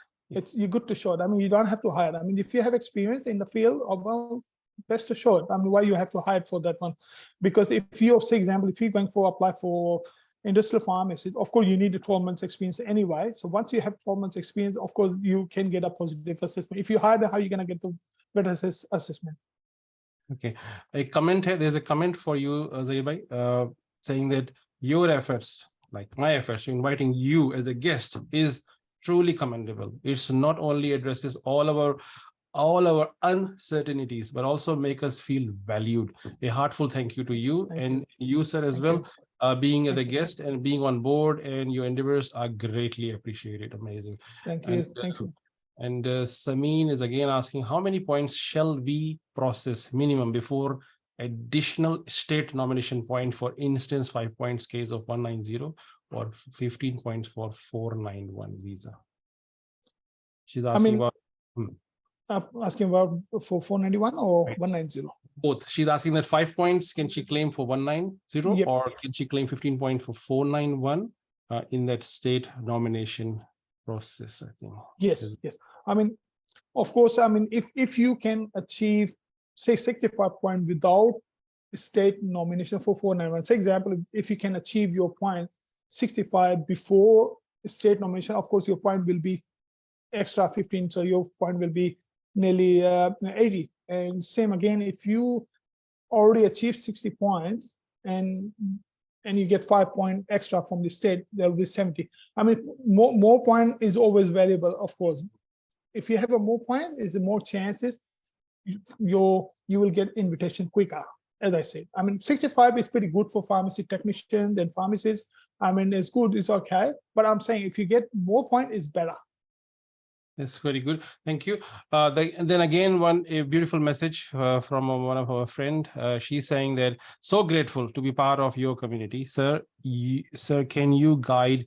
You're good to show it. I mean, you don't have to hide. I mean, if you have experience in the field, well, best to show it. I mean, why you have to hide for that one? Because if you, say example, if you're going for apply for industrial pharmacy, of course you need a 12 months experience anyway. So once you have 12 months experience, of course you can get a positive assessment. If you hide, how are you going to get the better assessment? Okay, a comment here. There's a comment for you, Zaid, saying that your efforts, like my efforts, inviting you as a guest is truly commendable. It's not only addresses all our uncertainties, but also make us feel valued. A heartfelt thank you to you and you, sir, as well, being the guest and being on board, and your endeavors are greatly appreciated. Amazing. Thank you. Thank you. And Sameen is again asking, how many points shall we process minimum before additional state nomination point? For instance, 5 points case of 190 or 15 points for 491 visa. She's asking about asking about for 491 or 190? Both. She's asking that 5 points can she claim for 190, yep, or can she claim 15 points for 491 in that state nomination process, I think. Yes. I mean, of course, I mean, if you can achieve, say, 65 points without state nomination for 491, say example, if you can achieve your point 65 before state nomination, of course your point will be extra 15, so your point will be nearly 80. And same again, if you already achieved 60 points and you get 5 points extra from the state, there will be 70. I mean, more point is always valuable, of course. If you have a more point, is the more chances you will get invitation quicker. As I said, I mean, 65 is pretty good for pharmacy technicians and pharmacists. I mean, it's good, it's okay. But I'm saying if you get more point, it's better. That's very good. Thank you. Then again, a beautiful message from one of our friend. She's saying that so grateful to be part of your community, sir. Sir, can you kindly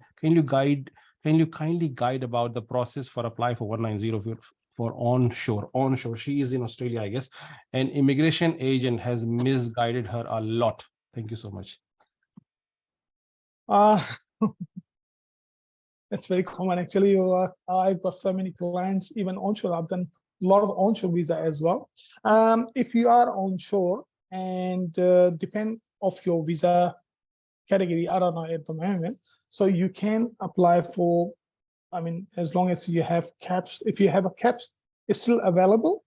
guide about the process for apply for 190 for onshore? She is in Australia, I guess. An immigration agent has misguided her a lot. Thank you so much. That's very common, actually. I've got so many clients, even onshore. I've done a lot of onshore visa as well. If you are onshore and depend of your visa category, I don't know at the moment, so you can apply for, I mean, as long as you have Kaps. If you have a Kaps, it's still available.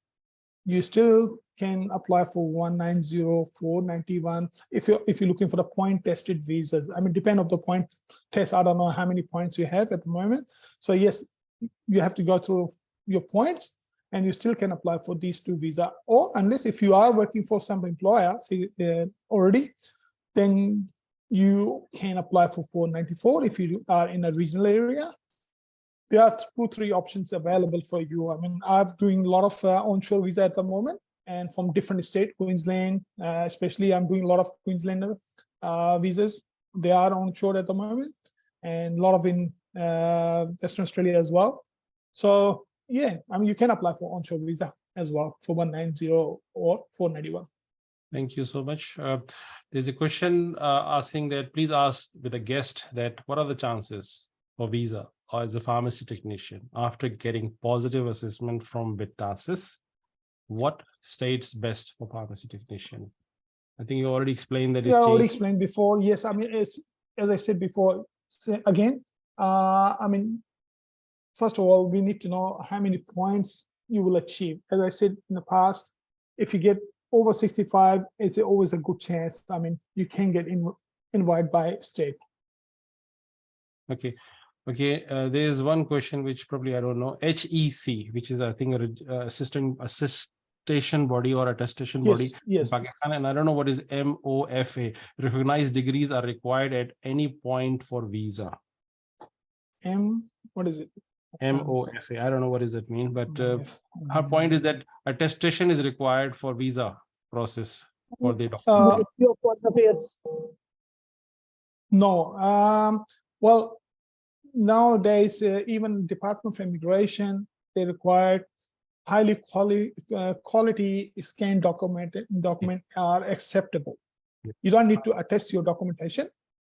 You still can apply for 190, 491 if you're looking for the point tested visas. I mean, depend on the point test. I don't know how many points you have at the moment. So yes, you have to go through your points, and you still can apply for these 2 visa. Or unless if you are working for some employer, say already, then you can apply for 494 if you are in a regional area. There are 2-3 options available for you. I mean, I'm doing a lot of onshore visa at the moment, and from different states, Queensland, especially I'm doing a lot of Queenslander visas. They are onshore at the moment, and a lot of in Western Australia as well. So yeah, I mean, you can apply for onshore visa as well for 190 or 491. Thank you so much. There's a question asking that please ask with a guest that what are the chances for visa as a pharmacy technician after getting positive assessment from Vitasis, what states best for pharmacy technician? I think you already explained that Yeah, I it's already changed. explained before. Yes, I mean, it's, as I said before, again, I mean, first of all, we need to know how many points you will achieve. As I said in the past, if you get over 65, it's always a good chance. I mean, you can get invited by state. Okay. Okay, there's one question which probably I don't know. HEC, which is I think a assistation body or attestation body Yes, in yes. Pakistan, and I don't know what is MOFA. Recognized degrees are required at any point for visa. What is it? MOFA. I don't know what does it mean, but her point is that attestation is required for visa process for the document. No. Well, nowadays, even Department of Immigration, they require highly quality scan document are acceptable. Yeah. You don't need to attest your documentation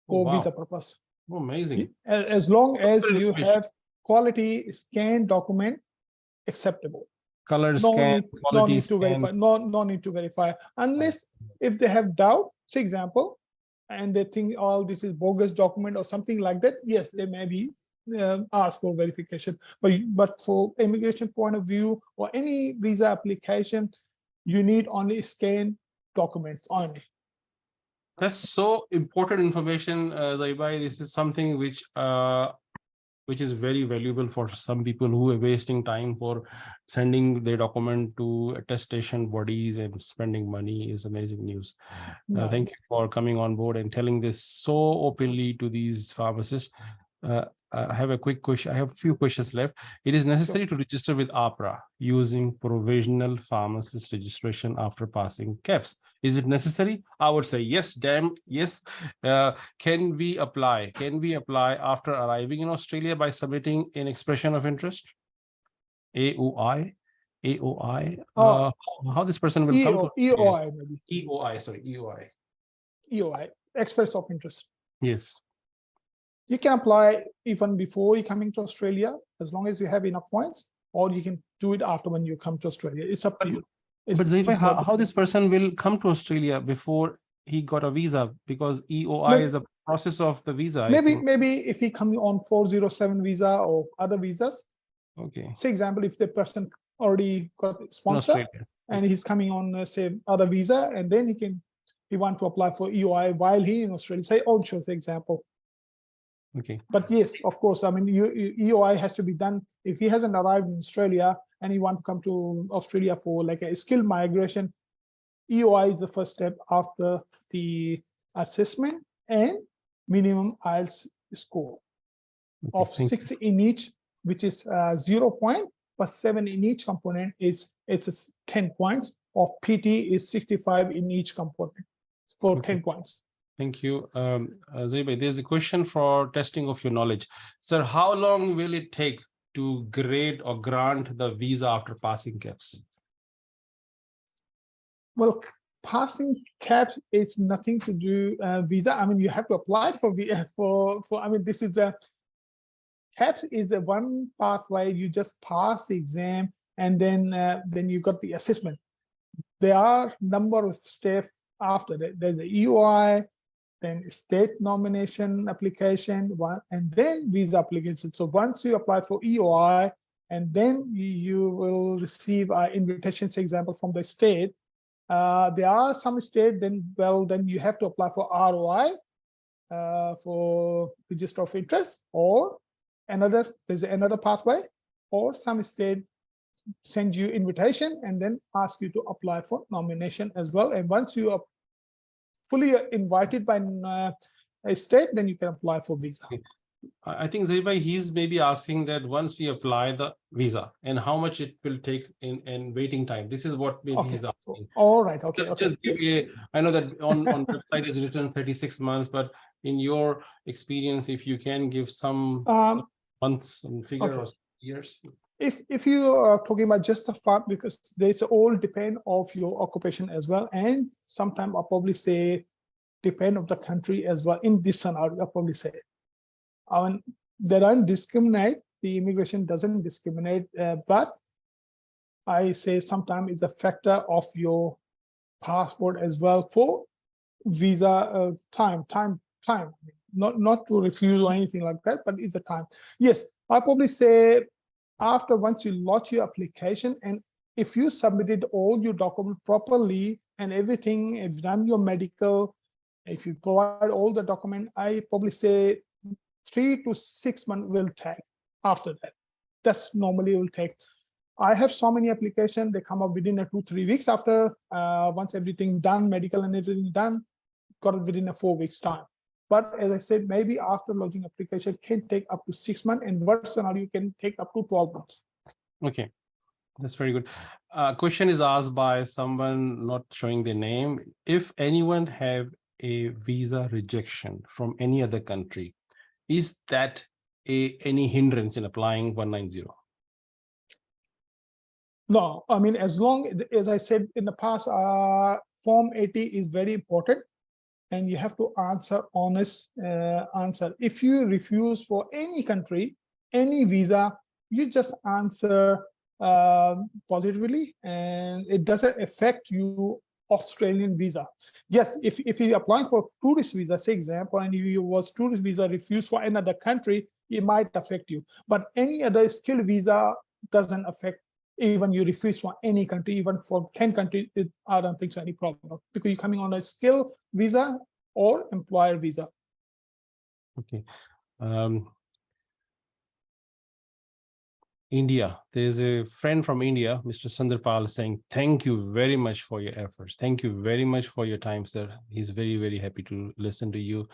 Oh, for wow. visa purpose. Oh, amazing. As long as you have quality scan document acceptable. Color scan, no quality need to scan. verify. No need to verify unless if they have doubt, for example, and they think all this is bogus document or something like that. Yes, they may be ask for verification. But for immigration point of view or any visa application, you need only scan documents only. That's so important information, Zaibai. This is something which is very valuable for some people who are wasting time for sending their document to attestation bodies and spending money is amazing news. Thank you for coming on board and telling this so openly to these pharmacists. I have a quick question. I have a few questions left. It is necessary to register with APRA using provisional pharmacist registration after passing Kaps. Is it necessary? I would say yes, damn yes. Can we apply? Can we apply after arriving in Australia by submitting an expression of interest? AOI? AOI? How this person will come to EOI maybe. EOI, sorry, EOI. EOI, express of interest. Yes. You can apply even before you coming to Australia, as long as you have enough points, or you can do it after when you come to Australia. It's up to you. But Zaibai, how this person will come to Australia before he got a visa? Because EOI is a process of the visa. Maybe if he comes on 407 visa or other visas. Okay. Say example, if the person already got sponsor and he's coming on say other visa, and then he want to apply for EOI while he in Australia, say onshore, for example. Okay. But yes, of course, I mean, EOI has to be done if he hasn't arrived in Australia and he want to come to Australia for like a skilled migration. EOI is the first step after the assessment and minimum IELTS score of 6 in each, which is 0 point, but 7 in each component it's 10 points. Of PT is 65 in each component for 10 points. Thank you. Zaibai, there's a question for testing of your knowledge. Sir, how long will it take to grade or grant the visa after passing Kaps? Well, passing Kaps is nothing to do visa. I mean, you have to apply for I mean, this is Kaps is the one pathway. You just pass the exam and then you got the assessment. There are number of steps after that. There's the EOI, then state nomination application, and then visa application. So once you apply for EOI, and then you will receive an invitation, for example, from the state. There are some state, then you have to apply for ROI, for register of interest, or there's another pathway, or some state send you invitation and then ask you to apply for nomination as well. And once you are fully invited by a state, then you can apply for visa. I think Zaibai, he's maybe asking that once we apply the visa and how much it will take in waiting time. This is what maybe he's asking. All right. Okay. Just give me I know that on website is written 36 months, but in your experience, if you can give some months and figure or years. If you are talking about just the fact, because there's all depend of your occupation as well, and sometimes I'll probably say depend of the country as well. In this scenario, I'll probably say, they don't discriminate. The immigration doesn't discriminate, but I say sometimes it's a factor of your passport as well for visa time. Not to refuse or anything like that, but it's a time. Yes, I probably say after once you lodge your application, and if you submitted all your documents properly and everything, if you've done your medical, if you provide all the document, I probably say 3 to 6 months will take after that. That's normally will take. I have so many applications, they come up within 2-3 weeks after, once everything done, medical and everything done, got it within 4 weeks time. But as I said, maybe after lodging application can take up to 6 months, and worst scenario can take up to 12 months. Okay, that's very good. Question is asked by someone not showing their name. If anyone have a visa rejection from any other country, is that any hindrance in applying 190? No, I mean, as long as I said in the past, Form 80 is very important, and you have to answer honest answer. If you refuse for any country, any visa, you just answer positively, and it doesn't affect you Australian visa. Yes, if you're applying for tourist visa, say example, and you was tourist visa refused for another country, it might affect you. But any other skilled visa doesn't affect. Even you refuse for any country, even for 10 countries, I don't think so any problem, because you're coming on a skill visa or employer visa. Okay. India, there's a friend from India, Mr. Sundarpal, saying, thank you very much for your efforts. Thank you very much for your time, sir. He's very, very happy to listen to you.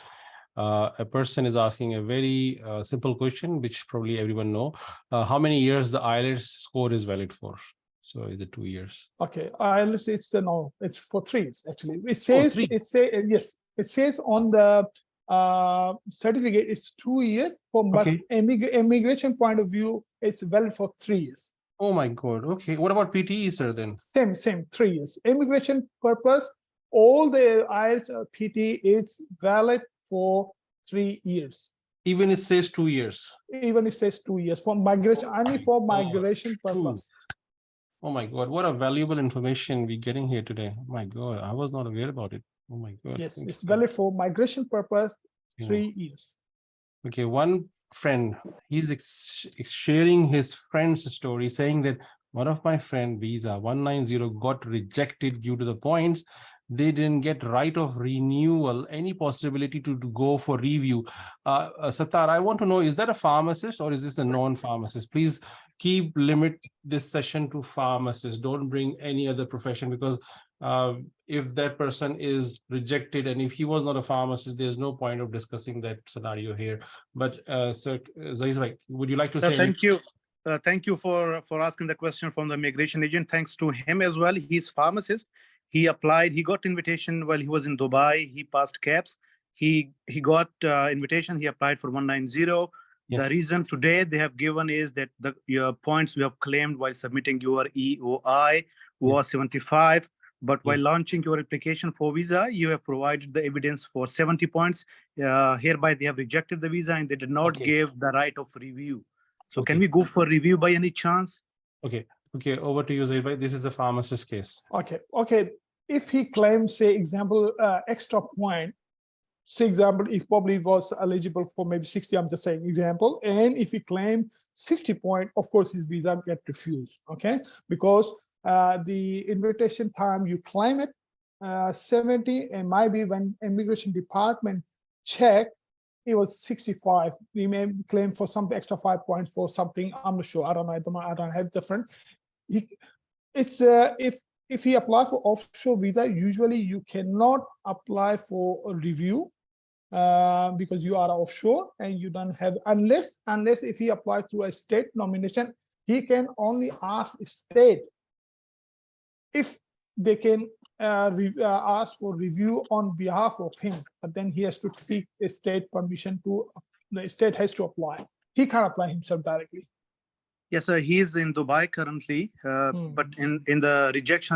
A person is asking a very simple question, which probably everyone know. How many years the IELTS score is valid for? So is it 2 years? Okay, IELTS, it's no, it's for 3 years actually. It says, yes, it says on the certificate it's 2 years. From immigration point of view, it's valid for 3 years. Oh my God. Okay. What about PTE, sir, then? Same, 3 years. Immigration purpose, all the IELTS PTE, it's valid for 3 years. Even it says 2 years. Even it says 2 years for migration, only for migration purpose. Oh my God, what a valuable information we're getting here today. Oh my God, I was not aware about it. Oh my God. Yes, it's valid for migration purpose, 3 years. Okay, one friend, he's sharing his friend's story, saying that one of my friend visa 190 got rejected due to the points. They didn't get right of renewal, any possibility to go for review. Sattar, I want to know, is that a pharmacist or is this a non-pharmacist? Please keep limit this session to pharmacists. Don't bring any other profession, because if that person is rejected and if he was not a pharmacist, there's no point of discussing that scenario here. But Sir Zahir, would you like to say? Thank you. Thank you for asking the question from the immigration agent. Thanks to him as well. He's pharmacist. He applied. He got invitation while he was in Dubai. He passed Kaps. He got invitation. He applied for 190. Yes. The reason today they have given is that your points you have claimed while submitting your EOI was 75. But while launching your application for visa, you have provided the evidence for 70 points. Hereby, they have rejected the visa and they did not give the right of review. So can we go for review by any chance? Okay, over to you, Zahir. This is the pharmacist case. Okay. If he claims, say, example, extra point, say, example, if probably was eligible for maybe 60, I'm just saying example, and if he claimed 60 points, of course, his visa get refused, okay? Because the invitation time, you claim it 70, and maybe when immigration department check, it was 65. We may claim for some extra 5 points for something. I'm not sure. I don't know. I don't have different. If he apply for offshore visa, usually you cannot apply for a review because you are offshore and you don't have, unless if he applied to a state nomination, he can only ask state if they can ask for review on behalf of him, but then he has to seek a state permission to, the state has to apply. He can't apply himself directly. Yes, sir. He is in Dubai currently, but in the rejection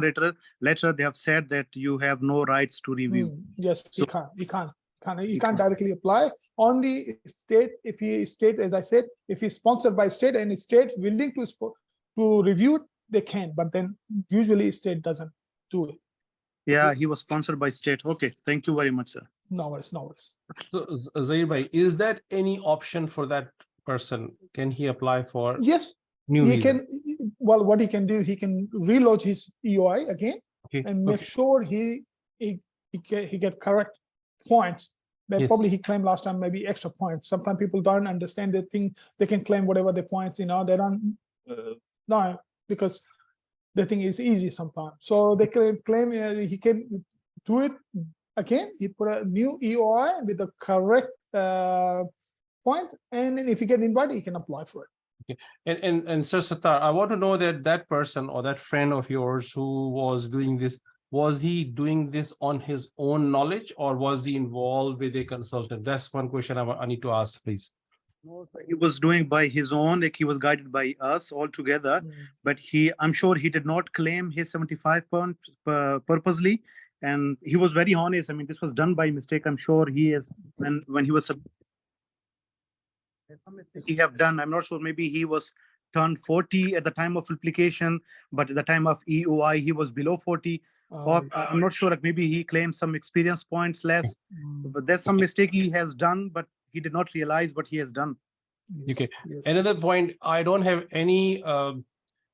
letter, they have said that you have no rights to review. Yes, he can't. He can't directly apply. Only state, if he state, as I said, if he's sponsored by state and state's willing to review it, they can. But then usually state doesn't do it. Yeah, he was sponsored by state. Okay, thank you very much, sir. No worries, no worries. So Zahir bhai, is that any option for that person? Can he apply for Yes, new he visa? can. Well, what he can do, he can reload his EOI again Okay, and make okay. sure he get correct points. But Yes. probably he claimed last time maybe extra points. Sometimes people don't understand. They think they can claim whatever the points, they don't no, because they think it's easy sometimes. So they claim he can do it again. He put a new EOI with the correct point, and then if he get invited, he can apply for it. And Sir Sattar, I want to know that person or that friend of yours who was doing this, was he doing this on his own knowledge or was he involved with a consultant? That's one question I need to ask, please. No, he was doing by his own, like he was guided by us all together. But I'm sure he did not claim his 75 points purposely, and he was very honest. I mean, this was done by mistake. I'm sure he is when he was he have done. I'm not sure. Maybe he was turned 40 at the time of application, but at the time of EOI he was below 40. Or I'm not sure. Like maybe he claimed some experience points less. But there's some mistake he has done, but he did not realize what he has done. Okay. Another point, I don't have any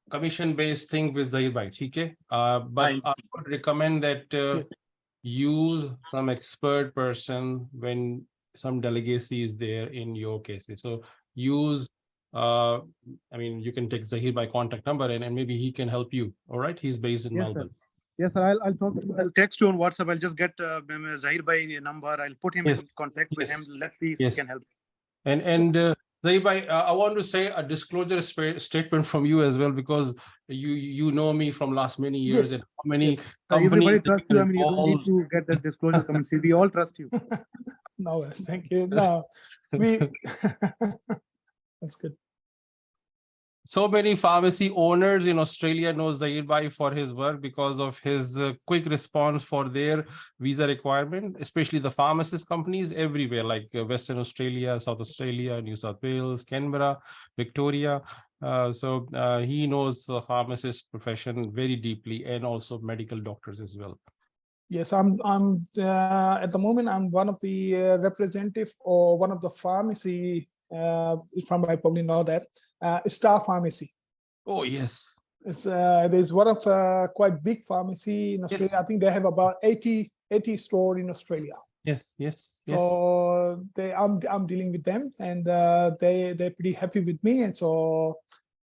commission-based thing with Zahir bhai, okay? But I would recommend that use some expert person when some delegacy is there in your cases. So use, I mean, you can take Zahir bhai contact number and maybe he can help you. All right, he's based in Melbourne. Sir. Yes, sir. I'll talk. I'll text you on WhatsApp. I'll just get Zahir bhai number. I'll put him in contact with him. Let's see if he can help. And Zahir bhai, I want to say a disclosure statement from you as well, because you know me from last many years and how many companies. Everybody trusts you. I mean, you don't need to get that disclosure. Come and see. We all trust you. No, thank you. No, that's good. So many pharmacy owners in Australia know Zahir bhai for his work because of his quick response for their visa requirement, especially the pharmacist companies everywhere, like Western Australia, South Australia, New South Wales, Canberra, Victoria. So he knows the pharmacist profession very deeply, and also medical doctors as well. Yes, I'm at the moment, I'm one of the representative or one of the pharmacy, if I probably know that, Star Pharmacy. Oh, yes. There's one of quite big pharmacy in Australia. Yes. I think they have about 80 stores in Australia. Yes. So I'm dealing with them, and they're pretty happy with me, and so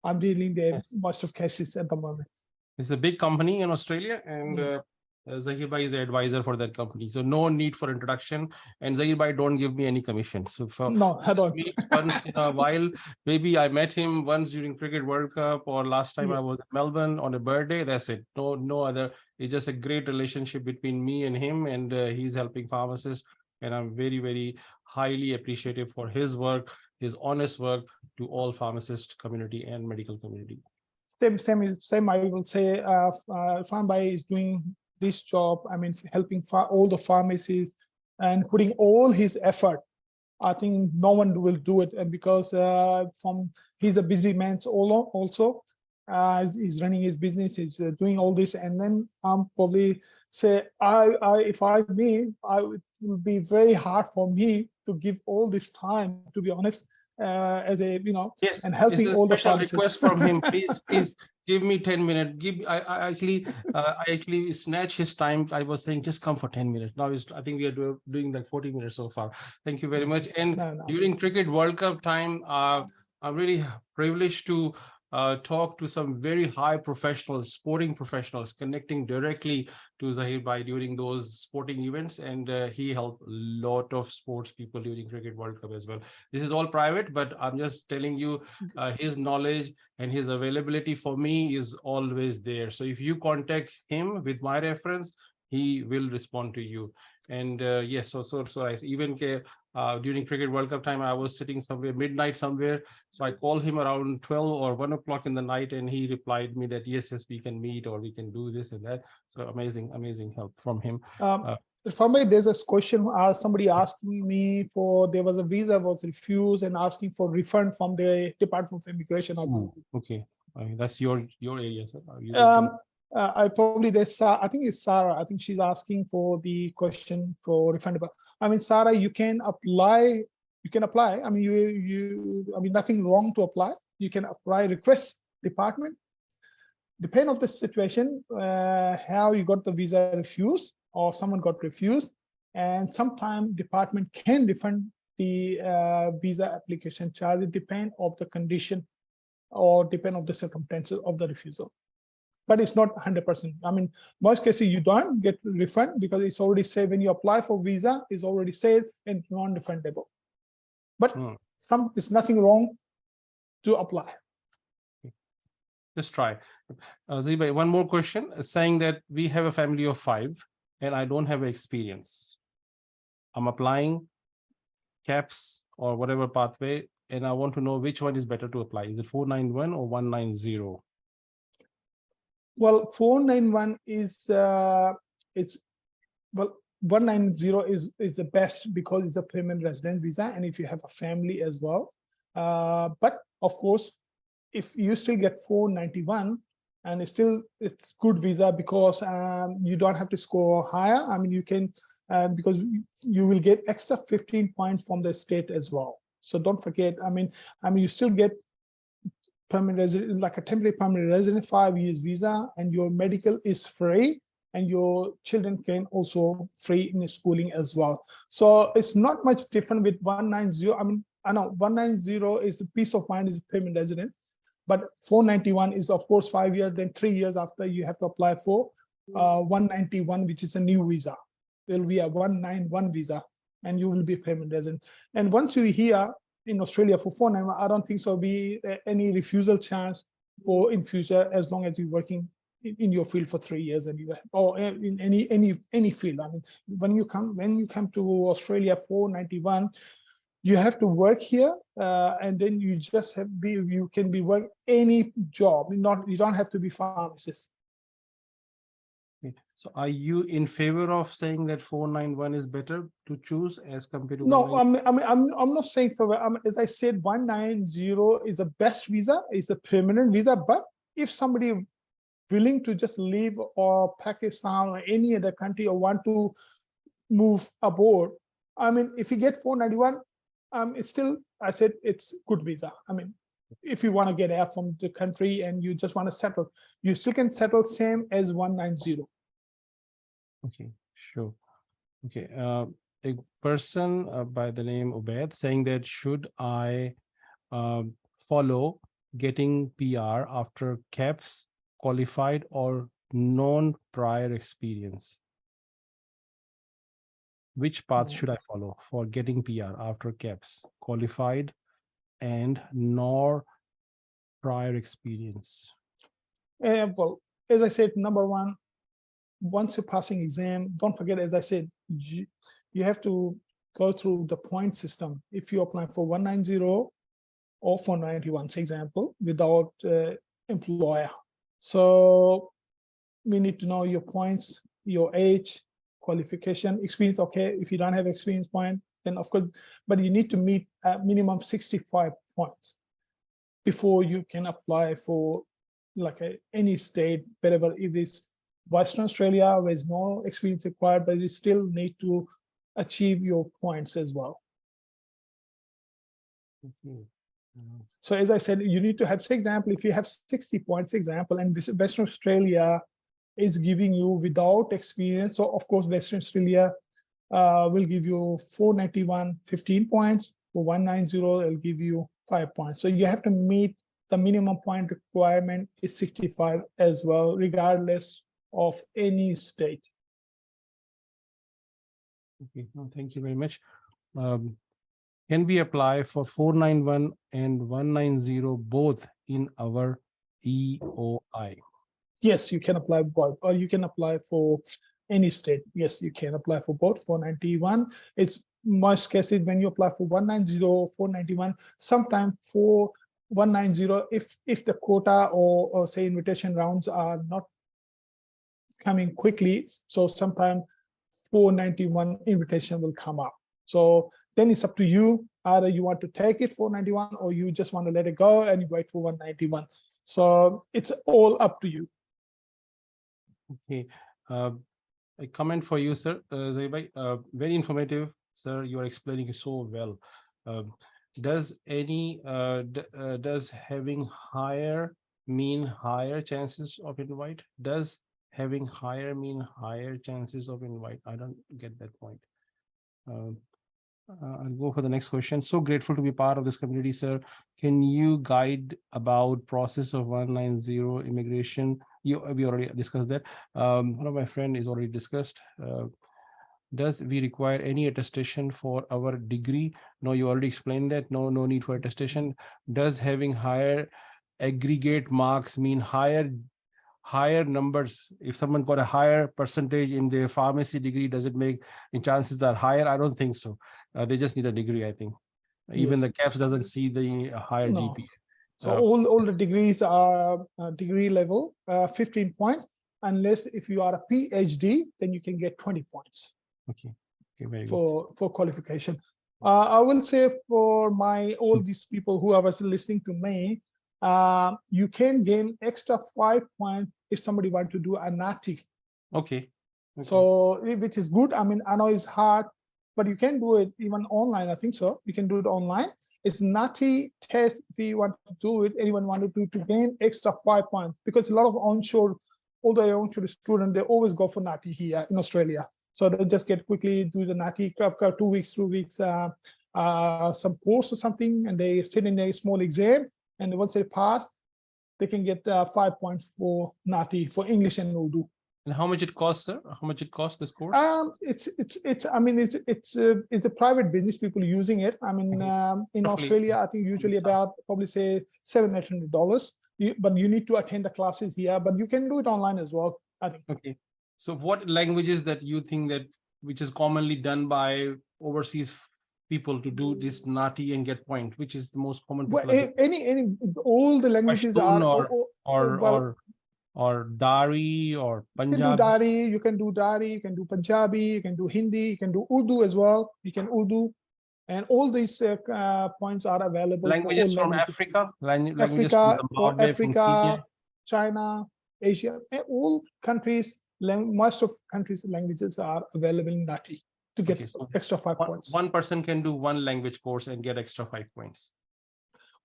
I'm dealing their most of cases at the moment. It's a big company in Australia, and Zahir bhai is an advisor for that company, so no need for introduction. And Zahir bhai don't give me any commission. So no, I don't. Meet once in a while. Maybe I met him once during Cricket World Cup, or last time I was in Melbourne on a birthday. That's it. No other. It's just a great relationship between me and him, and he's helping pharmacists. And I'm very, very highly appreciative for his work, his honest work to all pharmacist community and medical community. Same. I will say, Irfan bhai is doing this job. I mean, helping all the pharmacies and putting all his effort. I think no one will do it, and because he's a busy man also. He's running his business. He's doing all this, and then probably say, if it will be very hard for me to give all this time, to be honest, as a and helping all the pharmacists. Request from him, please give me 10 minutes. I actually snatch his time. I was saying just come for 10 minutes. Now I think we are doing like 40 minutes so far. Thank you very much. And during Cricket World Cup time, I'm really privileged to talk to some very high professionals, sporting professionals, connecting directly to Zahir bhai during those sporting events, and he helped a lot of sports people during Cricket World Cup as well. This is all private, but I'm just telling you, his knowledge and his availability for me is always there. So if you contact him with my reference, he will respond to you. And yes, so nice. Even during Cricket World Cup time, I was sitting somewhere midnight somewhere, so I called him around 12 or 1 o'clock in the night, and he replied me that yes, we can meet or we can do this and that. So amazing help from him. There's a question. Somebody asking me for, there was a visa was refused and asking for refund from the Department of Immigration. Okay, that's your area, sir. I probably I think it's Sarah. I think she's asking for the question for refundable. I mean, Sarah, you can apply. You can apply. I mean, I mean, nothing wrong to apply. You can apply, request department. Depend on the situation, how you got the visa refused or someone got refused, and sometimes department can refund the visa application charge. It depends on the condition or depend on the circumstances of the refusal. But it's not 100%. I mean, most cases you don't get refund because it's already said when you apply for visa, it's already said and non-refundable. But it's nothing wrong to apply. Just try. Zibai, one more question, saying that we have a family of 5 and I don't have experience. I'm applying Kaps or whatever pathway, and I want to know which one is better to apply. Is it 491 or 190? Well, 491 is it's, well, 190 is the best because it's a permanent resident visa, and if you have a family as well. But of course, if you still get 491, and it's good visa because you don't have to score higher. I mean, you can because you will get extra 15 points from the state as well. So don't forget. I mean, you still get permanent resident, like a temporary permanent resident, 5 years visa, and your medical is free, and your children can also free in schooling as well. So it's not much different with 190. I mean, I know 190 is a peace of mind, is a permanent resident, but 491 is of course 5 years. Then 3 years after you have to apply for 191, which is a new visa. There will be a 191 visa, and you will be a permanent resident. And once you're here in Australia for 491, I don't think so be any refusal chance for in future, as long as you're working in your field for 3 years, and or in any field. I mean, when you come to Australia 491, you have to work here, and then you just you can be work any job. You don't have to be pharmacist. So are you in favor of saying that 491 is better to choose as compared to? No, I'm not saying favor. As I said, 190 is the best visa, is a permanent visa. But if somebody willing to just leave or Pakistan or any other country or want to move abroad, I mean, if you get 491, it's still, I said, it's good visa. I mean, if you want to get out from the country and you just want to settle, you still can settle same as 190. Okay, sure. Okay, a person by the name Ubaid saying that should I follow getting PR after Kaps, qualified, or non-prior experience? Which path should I follow for getting PR after Kaps, qualified, and nor prior experience? Well, as I said, number one, once you're passing exam, don't forget, as I said, you have to go through the point system. If you apply for 190 or 491, for example, without employer. So we need to know your points, your age, qualification, experience. Okay, if you don't have experience point, then of course, but you need to meet a minimum 65 points before you can apply for like any state, wherever it is. Western Australia, there's no experience required, but you still need to achieve your points as well. So as I said, you need to have, for example, if you have 60 points, example, and this Western Australia is giving you without experience. So of course, Western Australia will give you 491, 15 points. For 190, it'll give you 5 points. So you have to meet the minimum point requirement is 65 as well, regardless of any state. Okay, no, thank you very much. Can we apply for 491 and 190 both in our EOI? Yes, you can apply both, or you can apply for any state. Yes, you can apply for both. 491, it's most cases when you apply for 190, 491, sometime for 190, if the quota or say invitation rounds are not coming quickly, so sometimes 491 invitation will come up. So then it's up to you. Either you want to take it 491 or you just want to let it go and you wait for 191. So it's all up to you. Okay. A comment for you, sir. Zaid, very informative, sir. You are explaining it so well. Does having higher mean higher chances of invite? Does having higher mean higher chances of invite? I don't get that point. I'll go for the next question. So grateful to be part of this community, sir. Can you guide about process of 190 immigration? We already discussed that. One of my friend is already discussed. Does we require any attestation for our degree? No, you already explained that. No need for attestation. Does having higher aggregate marks mean higher numbers? If someone got a higher percentage in their pharmacy degree, does it make the chances are higher? I don't think so. They just need a degree, I think. Even the Kaps doesn't see the higher GPA. So all the degrees are degree level, 15 points, unless if you are a PhD, then you can get 20 points. Okay, very good. For qualification. I will say for all these people who are listening to me, you can gain extra 5 points if somebody wants to do a NATI. Okay. So which is good. I mean, I know it's hard, but you can do it even online. I think so. You can do it online. It's NATI test. If you want to do it, anyone want to do to gain extra 5 points, because a lot of onshore, although onshore students, they always go for NATI here in Australia. So they just get quickly do the NATI 2 weeks, 3 weeks, some course or something, and they sit in a small exam. And once they pass, they can get 5 points for NATI for English and Urdu. And how much it costs, sir? How much it costs this course? It's a private business, people using it. I mean, in roughly, Australia, I think usually about probably say $700-800. But you need to attend the classes here, but you can do it online as well, I think. Okay. So what languages that you think that which is commonly done by overseas people to do this NATI and get point, which is the most common? Well, all the languages are or Dari or Punjabi. You can do Dari, you can do Punjabi, you can do Hindi, you can do Urdu as well. You can Urdu, and all these points are available. Languages for all from Africa, languages Africa, from Zimbabwe, Africa, China, Asia, all countries. Most of countries' languages are available in NATI to get extra 5 points. One person can do one language course and get extra 5 points.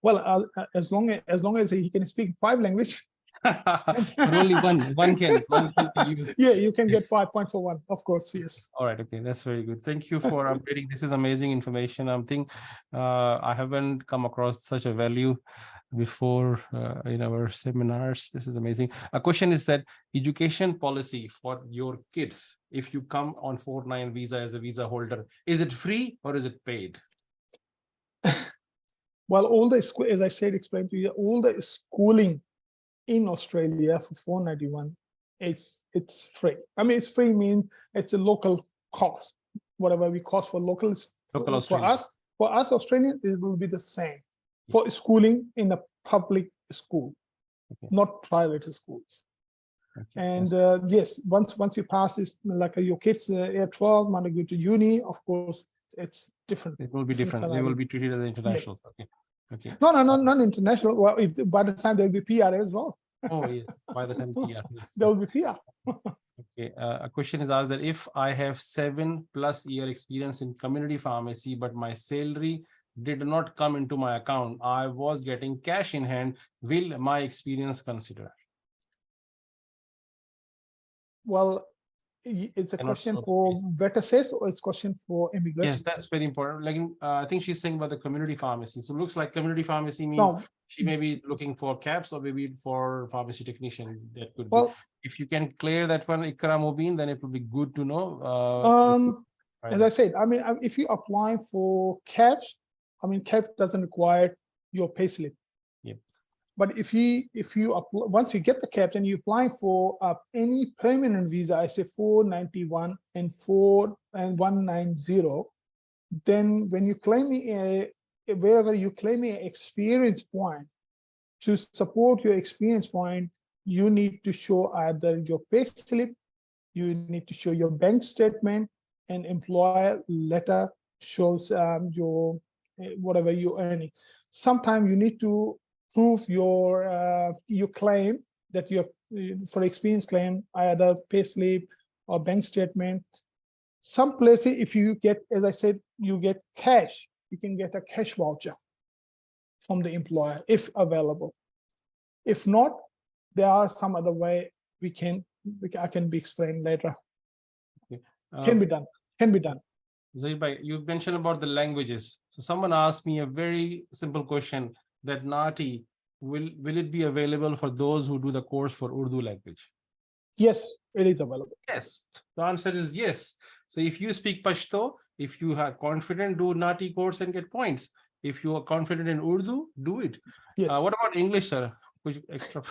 Well, as long as he can speak 5 languages. But only one can use. Yeah, you can get 5 points for one, of course. Yes. All right. Okay, that's very good. Thank you for updating. This is amazing information. I think I haven't come across such a value before in our seminars. This is amazing. A question is that education policy for your kids, if you come on 4-9 visa as a visa holder, is it free or is it paid? Well, all the as I said, explained to you, all the schooling in Australia for 491, it's free. I mean, it's free means it's a local cost. Whatever we cost for locals, for us Australians, it will be the same for schooling in a public school, not private schools. And yes, once you pass this, like your kids at 12 want to go to uni, of course, it's different. It will be different. They will be treated as international. Yeah. Okay. No, not international. Well, by the time they'll be PR as well. Oh yes, by the time PR. Yes. They'll be PR. Okay. A question is asked that if I have 7+ year experience in community pharmacy, but my salary did not come into my account, I was getting cash in hand, will my experience consider? Well, it's a question for vet assess or it's question for immigration? Yes, that's very important. Like I think she's saying about the community pharmacy. So it looks like community pharmacy means she may be looking for Kaps or maybe for pharmacy technician. That could be. If you can clear that one, Ikra Mubin, then it would be good to know. As I said, I mean, if you apply for Kaps, I mean, Kaps doesn't require your payslip. Yep. But if you apply, once you get the Kaps and you apply for any permanent visa, I say 491 and 190, then when you claim wherever you claim an experience point, to support your experience point, you need to show either your payslip, you need to show your bank statement, an employer letter shows your whatever you're earning. Sometimes you need to prove your claim that you're for experience claim, either payslip or bank statement. Some places, if you get, as I said, you get cash, you can get a cash voucher from the employer if available. If not, there are some other way I can be explained later. Okay. Can be done. Zahir bhai, you mentioned about the languages. So someone asked me a very simple question, that Nati, will it be available for those who do the course for Urdu language? Yes, it is available. Yes, the answer is yes. So if you speak Pashto, if you are confident, do Nati course and get points. If you are confident in Urdu, do it. Yes. What about English, sir? Which extra?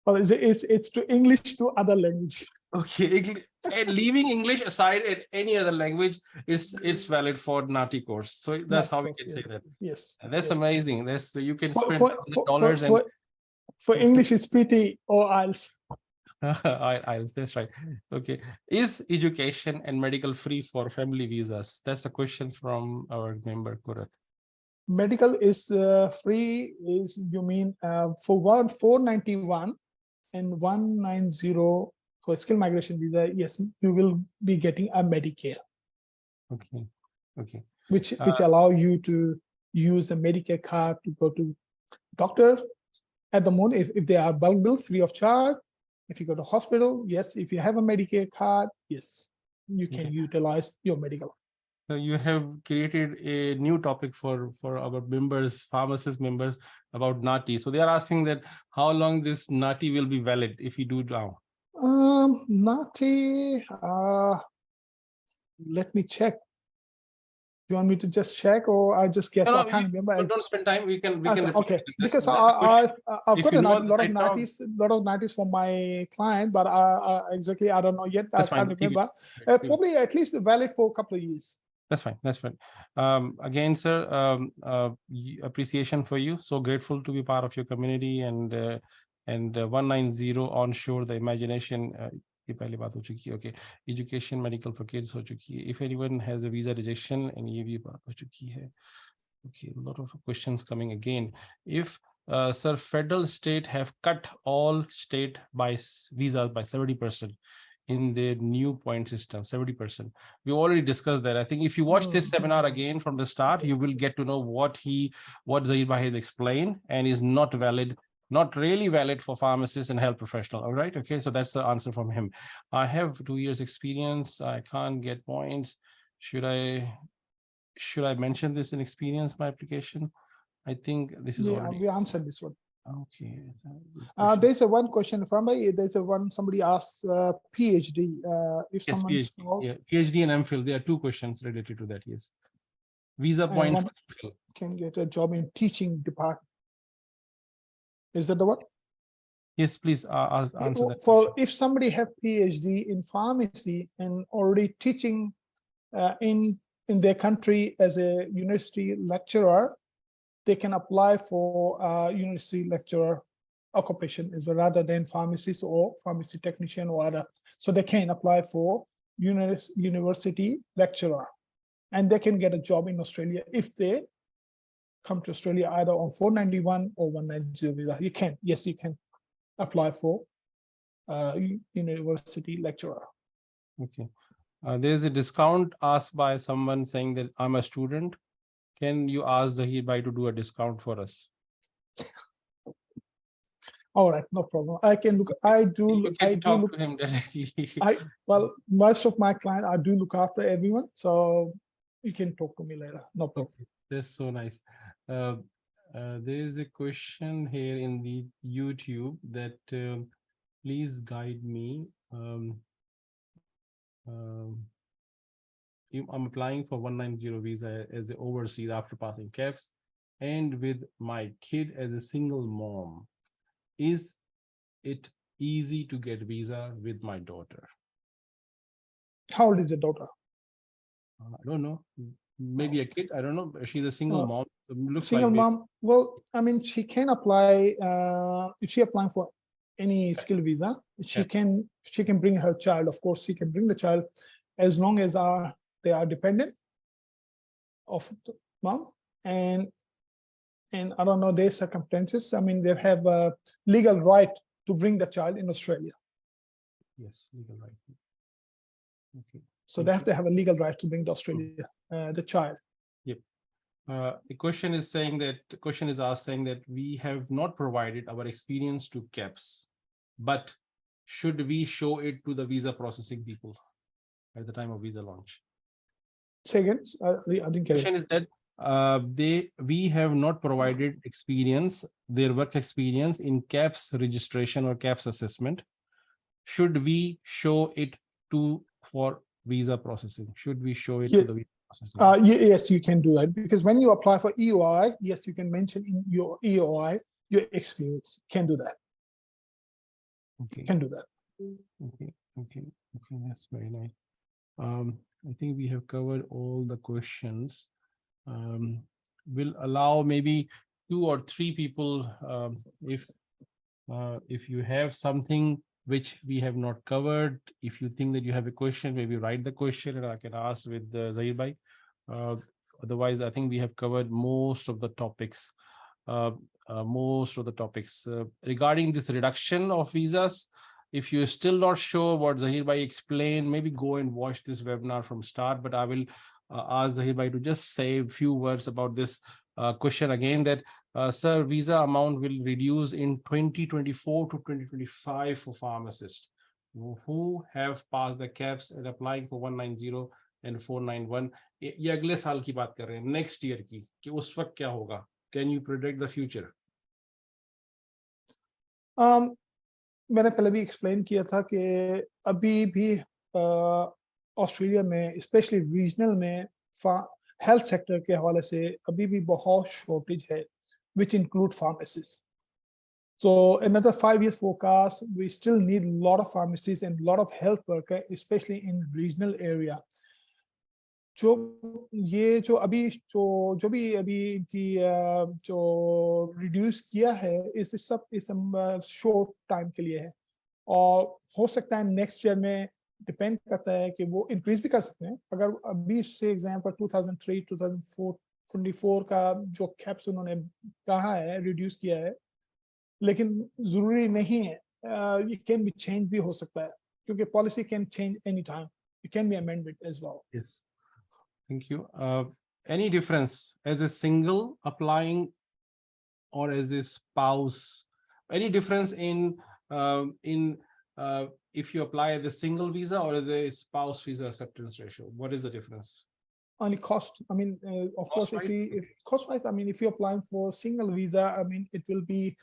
Well, it's to English to other language. Okay, and leaving English aside, in any other language, it's valid for Nati course. So that's how we can say that. Yes. And that's amazing. That's you can For, spend for, $1,000 for, for English, it's PT or IELTS. That's right. Okay. Is education and medical free for family visas? That's a question from our member, Kurat. Medical is free, is you mean for 491 and 190 for skill migration visa, yes, you will be getting a Medicare. Okay. Okay. Which allow you to use the Medicare card to go to doctor. At the moment, if they are bulk bill free of charge, if you go to hospital, yes. If you have a Medicare card, yes, you can utilize your medical. So you have created a new topic for our members, pharmacist members, about Nati. So they are asking that how long this Nati will be valid if you do now. Nati, let me check. Do you want me to just check, or I just guess? No, I can't remember. Don't spend time. We can. Okay, because I've got a lot of Natis from my client, but exactly I don't know yet. I can't remember. Probably at least valid for a couple of years. That's fine. That's fine. Again, sir, appreciation for you. So grateful to be part of your community, and 190 onshore, the imagination. Okay, education medical for kids. If anyone has a visa rejection, and okay, a lot of questions coming again. If sir, federal state have cut all state by visas by 70%. In the new point system, 70%. We already discussed that. I think if you watch this seminar again from the start, you will get to know what Zahir Bhai has explained and is not valid, not really valid for pharmacists and health professional. All right. Okay. So that's the answer from him. I have 2 years experience. I can't get points. Should I mention this in experience, my application? I think this is already. We answered this one. Okay. There's one question from somebody asked PhD. If yes, someone PhD and MPhil, there are 2 questions related to that. Yes, visa point for MPhil. Can get a job in teaching department. Is that the one? Yes, please answer that. For if somebody have PhD in pharmacy and already teaching in their country as a university lecturer, they can apply for university lecturer occupation as well, rather than pharmacist or pharmacy technician or other. So they can apply for university lecturer, and they can get a job in Australia if they come to Australia either on 491 or 190 visa. You can, yes, you can apply for university lecturer. Okay. There's a discount asked by someone saying that I'm a student. Can you ask Zahir Bhai to do a discount for us? All right, no problem. I can look. I do talk to him directly. Well, most of my clients, I do look after everyone, so you can talk to me later. No problem. Okay. That's so nice. There is a question here in the YouTube that please guide me. I'm applying for 190 visa as an overseas after passing Kaps, and with my kid as a single mom. Is it easy to get visa with my daughter? How old is your daughter? I don't know. Maybe a kid. I don't know. She's a single mom. So looks single like mom. Well, I mean, she can apply. If she applying for any skill visa, she can bring her child. Of course, she can bring the child. as long as they are dependent of the mom, and I don't know their circumstances. I mean, they have a legal right to bring the child in Australia. Yes, legal right. Okay. So they have to have a legal right to bring to Australia the child. Yep. The question is saying that we have not provided our experience to Kaps, but should we show it to the visa processing people at the time of visa launch? Say again, I didn't get Question it. is that we have not provided their work experience in Kaps registration or Kaps assessment. Should we show it for visa processing? Should we show it to the visa processing? Yes, you can do that, because when you apply for EOI, yes, you can mention in your EOI your experience. Can do that. Okay. Can do that. Okay, that's very nice. I think we have covered all the questions. We'll allow maybe 2 or 3 people, if you have something which we have not covered, if you think that you have a question, maybe write the question and I can ask with Zahir Bhai. Otherwise, I think we have covered most of the topics. Regarding this reduction of visas, if you're still not sure what Zahir Bhai explained, maybe go and watch this webinar from start, but I will ask Zahir Bhai to just say a few words about this question again, that sir, visa amount will reduce in 2024 to 2025 for pharmacists who have passed the caps and applying for 190 and 491. ये अगले साल की बात कर रहे हैं, next year की, कि उस वक्त क्या होगा? Can you predict the future? मैंने पहले भी एक्सप्लेन किया था कि अभी भी ऑस्ट्रेलिया में स्पेशली रीजनल में हेल्थ सेक्टर के हवाले से अभी भी बहुत शॉर्टेज है, which include pharmacists. So another 5 years forecast, we still need a lot of pharmacists and a lot of health workers, especially in regional area. जो भी अभी इनकी जो रिड्यूस किया है, इस सब इस शॉर्ट टाइम के लिए है, और हो सकता है नेक्स्ट ईयर में डिपेंड करता है कि वो इंक्रीज भी कर सकते हैं. अगर अभी से एग्जांपल 2003 2004 24 का जो कैप्स उन्होंने कहा है रिड्यूस किया है, लेकिन जरूरी नहीं है, ये कैन बी चेंज भी हो सकता है, क्योंकि policy can change any time, it can be amended as well. Yes. Thank you. Any difference as a single applying or as a spouse? Any difference in if you apply as a single visa or as a spouse visa acceptance ratio? What is the difference? Only cost. I mean, of course, if cost-wise, I mean, if you're applying for single visa, I mean, it will be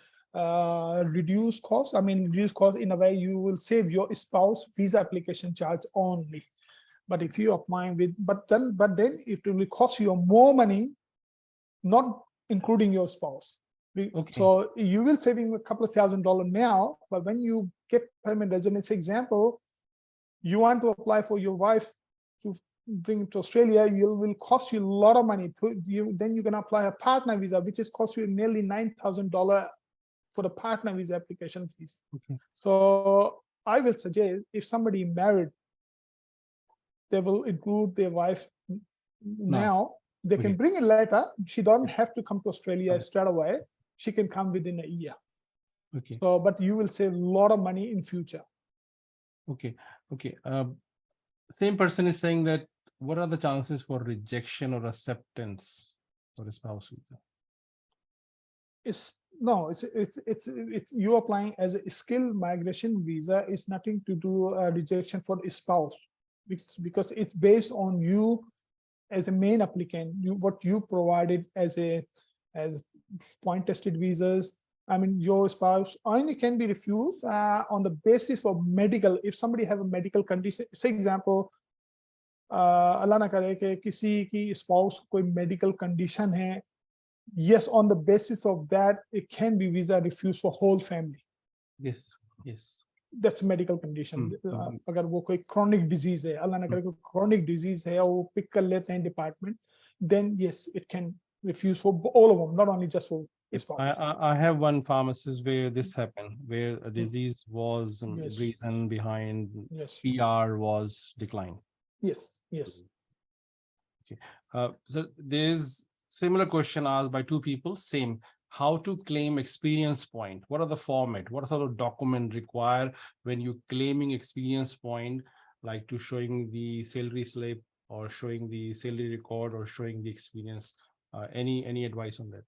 reduced cost. I mean, reduced cost in a way you will save your spouse visa application charge only. But if you apply with, but then it will cost you more money, not including your spouse. Okay. So you will saving a couple of $1,000 now, but when you get permanent residence, example, you want to apply for your wife to bring to Australia, it will cost you a lot of money. Then you can apply a partner visa, which is cost you nearly $9,000 for the partner visa application fees. Okay. So I will suggest if somebody married, they will include their wife now. They can bring it later. She don't have to come to Australia straight away. She can come within a year. Okay. So, but you will save a lot of money in future. Okay. Same person is saying that what are the chances for rejection or acceptance for a spouse visa? It's you applying as a skilled migration visa. It's nothing to do rejection for a spouse, because it's based on you as a main applicant, what you provided as point tested visas. I mean, your spouse only can be refused on the basis of medical. If somebody have a medical condition, say example, अल्लाह ना करे कि किसी की spouse कोई medical condition है, yes, on the basis of that, it can be visa refused for whole family. Yes. That's a medical condition. अगर वो कोई chronic disease है, अल्लाह ना करे कोई chronic disease है, वो pick कर लेते हैं department, then yes, it can refuse for all of them, not only just for his spouse. I have one pharmacist where this happened, where a disease was Yes. reason behind Yes. PR was declined. Yes, yes. Okay. So there's similar question asked by two people, same. How to claim experience point? What are the format? What sort of document require when you claiming experience point, like to showing the salary slip or showing the salary record or showing the experience? Any advice on that?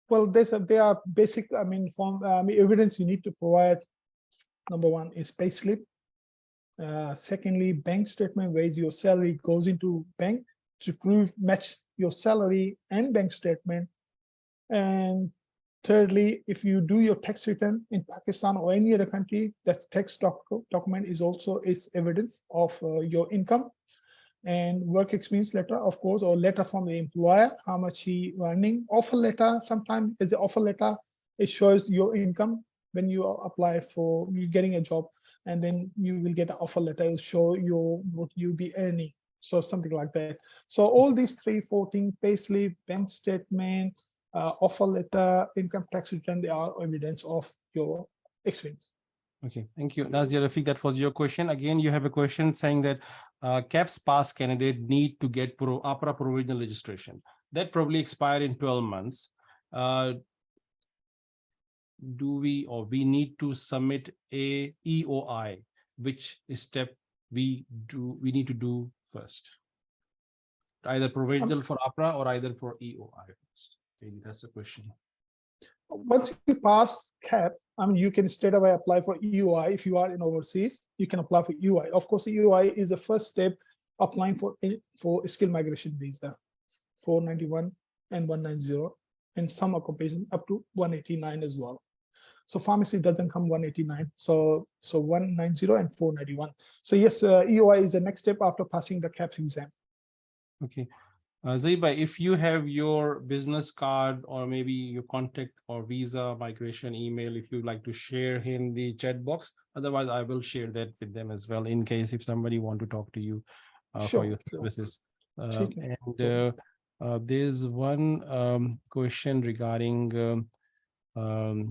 Well, there are basic, evidence you need to provide. Number one is payslip. Secondly, bank statement where your salary goes into bank to prove match your salary and bank statement. And thirdly, if you do your tax return in Pakistan or any other country, that tax document is also evidence of your income. And work experience letter, of course, or letter from the employer, how much he earning. Offer letter, sometimes it's an offer letter. It shows your income when you apply for you getting a job, and then you will get an offer letter. It will show you what you be earning. So something like that. So all these 3-4 things: payslip, bank statement, offer letter, income tax return, they are evidence of your experience. Okay, thank you. Nazir Rafiq, that was your question. Again, you have a question saying that Kaps pass candidate need to get APRA provisional registration. That probably expire in 12 months. Do we need to submit a EOI? Which step we need to do first? Either provisional for APRA or either for EOI first. Maybe that's the question. Once you pass CAP, you can straight away apply for EOI. If you are in overseas, you can apply for EOI. Of course, EOI is the first step applying for skill migration visa, 491 and 190, and some occupation up to 189 as well. So pharmacy doesn't come 189, so 190 and 491. So yes, EOI is the next step after passing the CAPS exam. Okay. Zaiba, if you have your business card or maybe your contact or visa migration email, if you'd like to share in the chat box, otherwise I will share that with them as well in case if somebody want to talk to you for your services. There's one question regarding a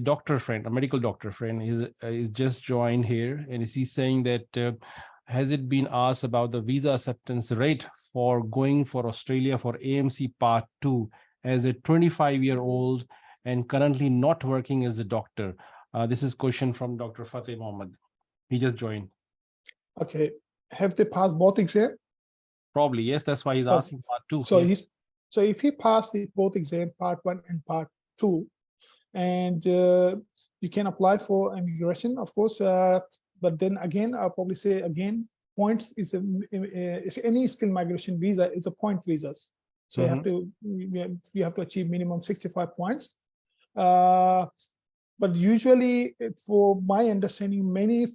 doctor friend, a medical doctor friend is just joined here, and he's saying that has it been asked about the visa acceptance rate for going for Australia for AMC Part 2 as a 25-year-old and currently not working as a doctor? This is question from Dr. Fateh Mohammed. He just joined. Okay. Have they passed both exams? Probably, yes. That's why he's asking Part 2. So yes. So if he passed both exams, Part 1 and Part 2, and you can apply for immigration, of course. But then again, I'll probably say again, points is any skill migration visa is a point visas. So you have to achieve minimum 65 points. But usually, for my understanding, many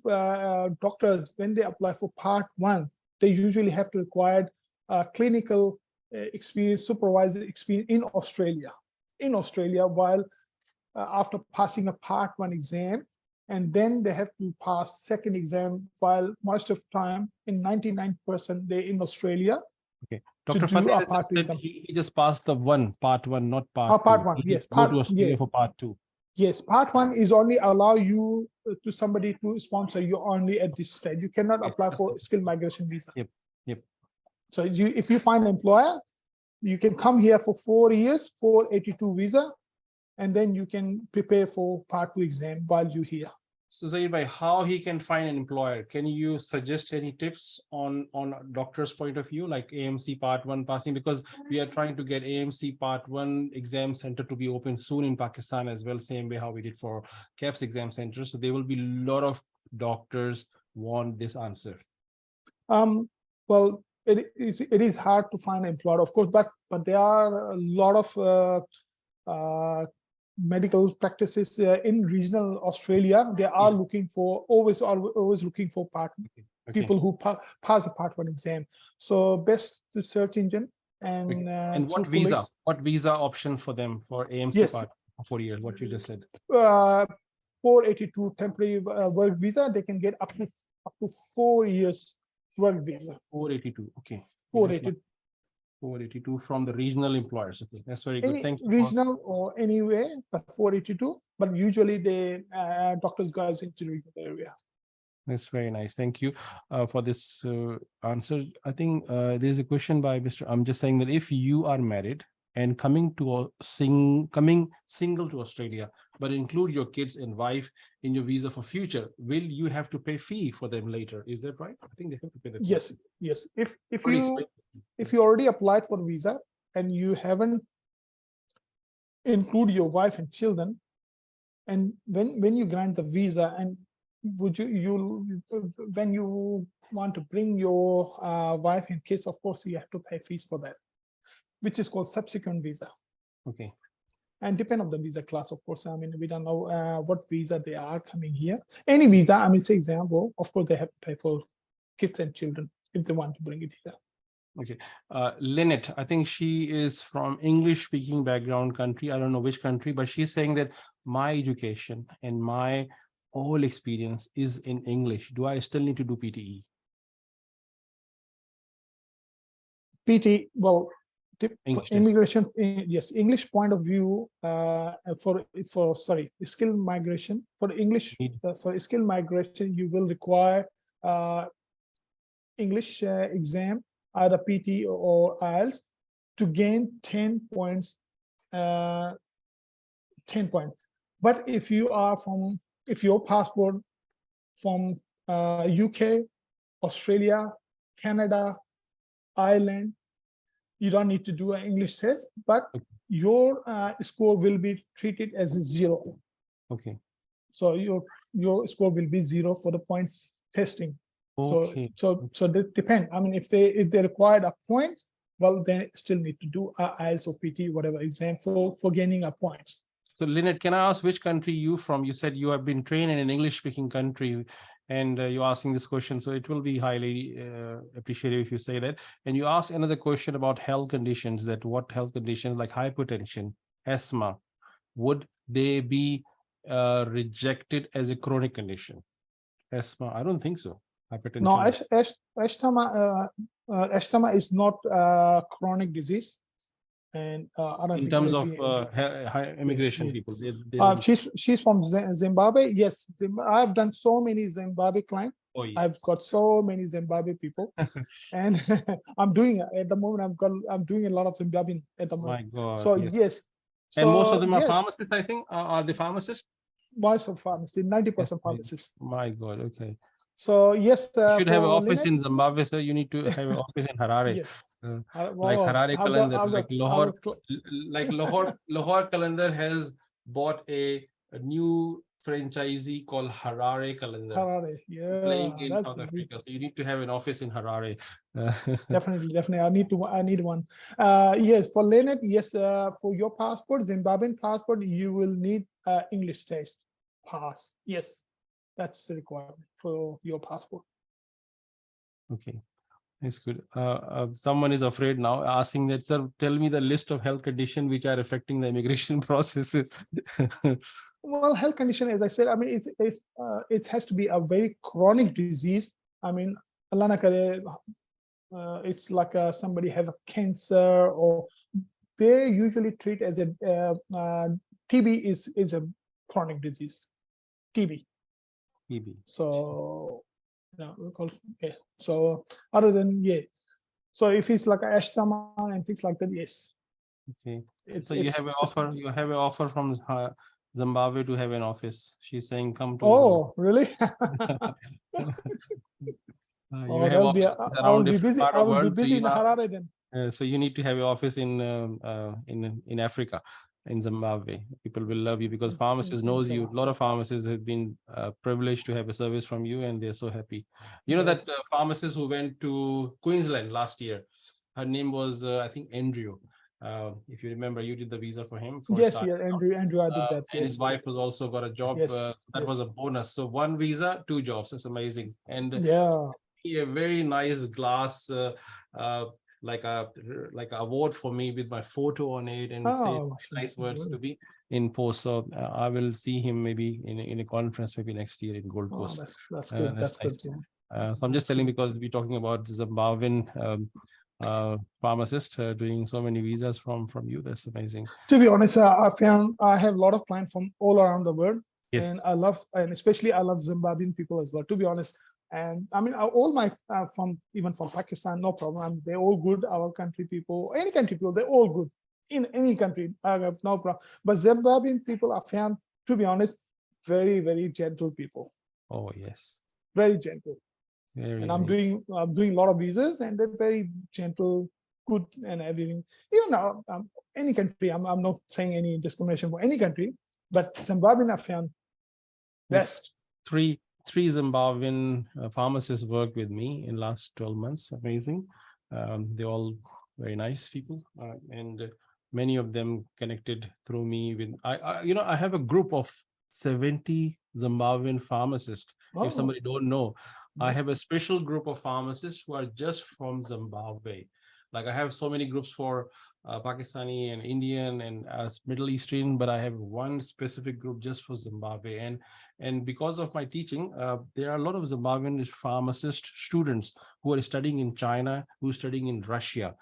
doctors, when they apply for Part 1, they usually have to require clinical experience, supervisor experience in Australia. While after passing a Part 1 exam, and then they have to pass second exam, while most of the time, in 99%, they're in Australia. Okay. Dr. Fateh, he just passed the Part 1, not Part 2. Part 1, yes. Go to Australia for Part 2. Yes, Part 1 is only allow you to somebody to sponsor you only at this stage. You cannot apply for skill migration visa. Yep. So if you find an employer, you can come here for 4 years, 482 visa, and then you can prepare for Part 2 exam while you're here. So Zahir bhai, how he can find an employer? Can you suggest any tips on doctor's point of view, like AMC Part 1 passing? Because we are trying to get AMC Part 1 exam center to be open soon in Pakistan as well, same way how we did for Kaps exam center. So there will be a lot of doctors want this answer. Well, it is hard to find an employer, of course, but there are a lot of medical practices in regional Australia. They are looking for always looking for people who pass a Part 1 exam. So best to search engine and what visa option for them for AMC Part 4 years? What you just said. 482 temporary work visa. They can get up to 4 years work visa. 482. Okay. 482 from the regional employers. Okay, that's very good. Thank you. Regional or anywhere, but 482. But usually the doctors guys into the regional area. That's very nice. Thank you for this answer. I think there's a question by Mr. I'm just saying that if you are married and coming single to Australia, but include your kids and wife in your visa for future, will you have to pay fee for them later? Is that right? I think they have to pay that. Yes, yes. If Please, you already applied for visa and you haven't include your wife and children, and when you grant the visa, and would you when you want to bring your wife and kids, of course you have to pay fees for that, which is called subsequent visa. Okay. And depend on the visa class, of course. I mean, we don't know what visa they are coming here. Any visa, I mean, say example, of course they have to pay for kids and children if they want to bring it here. Okay. Lynette, I think she is from English speaking background country. I don't know which country, but she's saying that my education and my whole experience is in English. Do I still need to do PTE? PT, well, for English immigration, yes, English point of view, for skill migration, for English, skill migration, you will require English exam, either PT or IELTS, to gain 10 points. 10 points. But if you are if your passport from UK, Australia, Canada, Ireland, you don't need to do an English test, but your score will be treated as a 0. Okay. So your score will be 0 for the points testing. Okay. So that depends. I mean, if they required a points, well, they still need to do IELTS or PT, whatever exam for gaining a points. So Lynette, can I ask which country you from? You said you have been trained in an English speaking country, and you're asking this question. So it will be highly appreciated if you say that. And you ask another question about health conditions, that what health conditions like hypertension, asthma, would they be rejected as a chronic condition? Asthma, I don't think so. Hypertension. No, asthma is not a chronic disease. And I don't in think terms so. of immigration people, she's from Zimbabwe. Yes, I've done so many Zimbabwe clients. Oh, yes. I've got so many Zimbabwe people, and I'm doing at the moment. I'm doing a lot of Zimbabwean at the moment. My God. So yes. And most of them are pharmacists, I think. Are they pharmacists? Most of pharmacists, 90% pharmacists. My God. Okay. So yes, you should have an office in Zimbabwe, sir. You need to have an office in Harare. Yes. Like Harare Calendar, like Lahore Calendar has bought a new franchisee called Harare Calendar. Harare, yeah, playing in South Africa. So you need to have an office in Harare. Definitely. I need one. Yes, for Lynette, yes, for your passport, Zimbabwean passport, you will need English test pass. Yes, that's the requirement for your passport. Okay. That's good. Someone is afraid now, asking that, sir, tell me the list of health conditions which are affecting the immigration process. Well, health condition, as I said, I mean, it has to be a very chronic disease. I mean, it's like somebody have a cancer, or they usually treat as a TB is a chronic disease. TB. So. Okay. So other than so if it's like asthma and things like that, yes. Okay. So you have an offer. You have an offer from Zimbabwe to have an office. She's saying, come to. Oh, really? I will be busy. I will be busy in Harare then. So you need to have an office in Africa. In Zimbabwe, people will love you because pharmacists knows you. A lot of pharmacists have been privileged to have a service from you, and they're so happy. You know that pharmacist who went to Queensland last year, her name was I think Andrew. If you remember, you did the visa for him. Yes, Andrew, I did that. And his wife was also got a job. That was a bonus. So 1 visa, 2 jobs. That's amazing. And a very nice glass. Like a award for me with my photo on it, and say nice words to be in post. So I will see him maybe in a conference maybe next year in Gold Coast. That's good. That's nice. Good. So I'm just telling because we're talking about Zimbabwean pharmacist doing so many visas from you. That's amazing. To be honest, I have a lot of clients from all around the world. Yes. And I love, and especially I love Zimbabwean people as well, to be honest. And I mean, all my even from Pakistan, no problem. They're all good. Our country people, any country people, they're all good in any country. I have no problem. But Zimbabwean people are found, to be honest, very, very gentle people. Oh, yes. Very gentle. Very, And I'm very. doing a lot of visas, and they're very gentle, good, and everything. Even now, any country, I'm not saying any discrimination for any country, but Zimbabwean I found best. Three Zimbabwean pharmacists work with me in last 12 months. Amazing. They're all very nice people, and many of them connected through me with I have a group of 70 Zimbabwean pharmacists. If somebody don't know, I have a special group of pharmacists who are just from Zimbabwe. Like I have so many groups for Pakistani and Indian and Middle Eastern, but I have one specific group just for Zimbabwe. And because of my teaching, there are a lot of Zimbabwean pharmacist students who are studying in China, who are studying in Russia.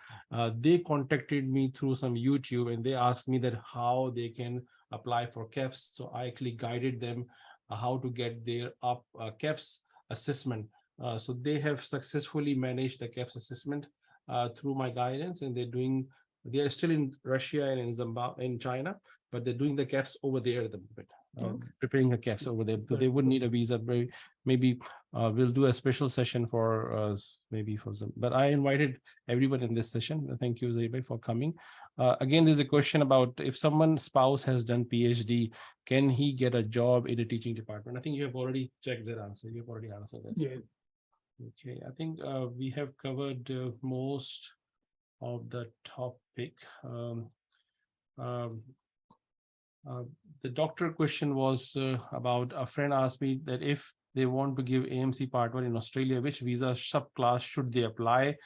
They contacted me through some YouTube, and they asked me that how they can apply for Kaps. So I actually guided them how to get their Kaps assessment. So they have successfully managed the Kaps assessment through my guidance, and they are still in Russia and in Zimbabwe, in China, but they're doing the Kaps over there at the moment, preparing the Kaps over there. So they wouldn't need a visa. Maybe we'll do a special session for maybe for some. But I invited everyone in this session. Thank you, Zaibai, for coming. Again, there's a question about if someone's spouse has done PhD, can he get a job in a teaching department? I think you have already checked that answer. You've already answered that. Yeah. Okay, I think we have covered most of the topic. The doctor question was about a friend asked me that if they want to give AMC Part 1 in Australia, which visa subclass should they apply?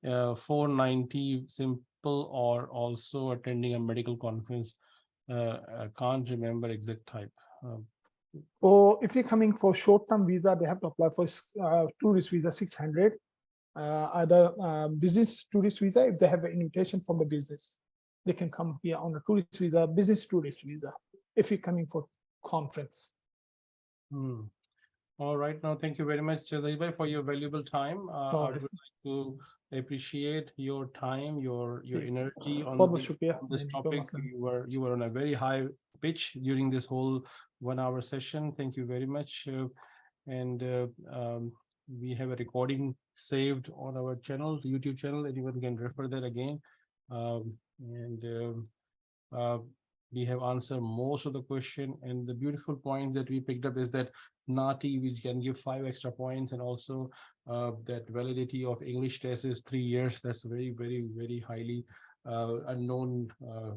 490 simple or also attending a medical conference? I can't remember exact type. Or if you're coming for short-term visa, they have to apply for tourist visa 600. Either business tourist visa, if they have an invitation from the business, they can come here on a tourist visa, business tourist visa, if you're coming for conference. All right. Now, thank you very much, Zaibai, for your valuable time. I would like to appreciate your time, your energy on this topic. You were on a very high pitch during this whole 1 hour session. Thank you very much. And we have a recording saved on our channel, YouTube channel. Anyone can refer that again. We have answered most of the question. And the beautiful point that we picked up is that NATI, which can give 5 extra points, and also that validity of English test is 3 years. That's very, very, very highly unknown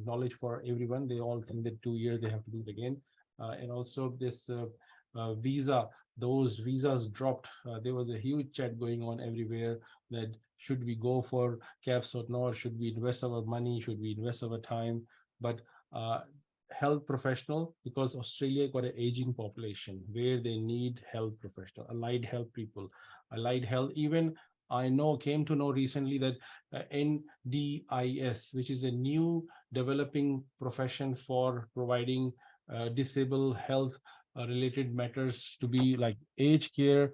knowledge for everyone. They all think that 2 years they have to do it again. And also this visa, those visas dropped. There was a huge chat going on everywhere that should we go for Kaps or not? Should we invest our money? Should we invest our time? But health professional, because Australia got an aging population where they need health professional, allied health people, allied health. Even I came to know recently that NDIS, which is a new developing profession for providing disabled health related matters, to be like aged care,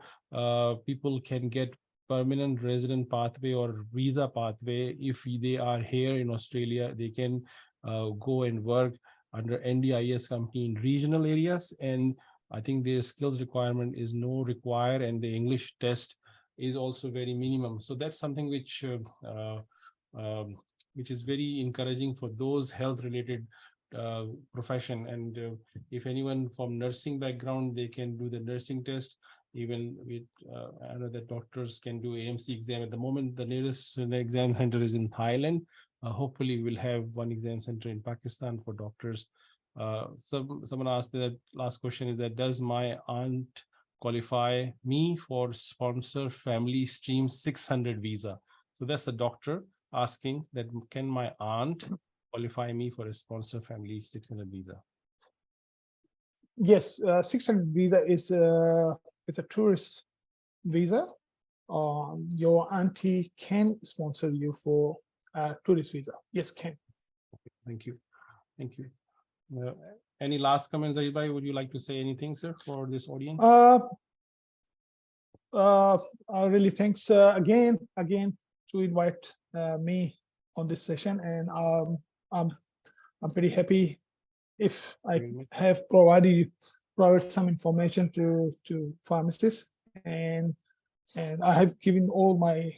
people can get permanent resident pathway or visa pathway. If they are here in Australia, they can go and work under NDIS company in regional areas. And I think their skills requirement is no require, and the English test is also very minimum. So that's something which is very encouraging for those health related profession. And if anyone from nursing background, they can do the nursing test. Even with I know that doctors can do AMC exam. At the moment, the nearest exam center is in Thailand. Hopefully we'll have one exam center in Pakistan for doctors. Someone asked that last question is that, does my aunt qualify me for sponsor family stream 600 visa? So that's a doctor asking that, can my aunt qualify me for a sponsor family 600 visa? Yes, 600 visa is a tourist visa. Your auntie can sponsor you for tourist visa. Yes, can. Okay, thank you. Any last comments, Zahid? Would you like to say anything, sir, for this audience? Really thanks again to invite me on this session, and I'm pretty happy if I have provided some information to pharmacists, and I have given all my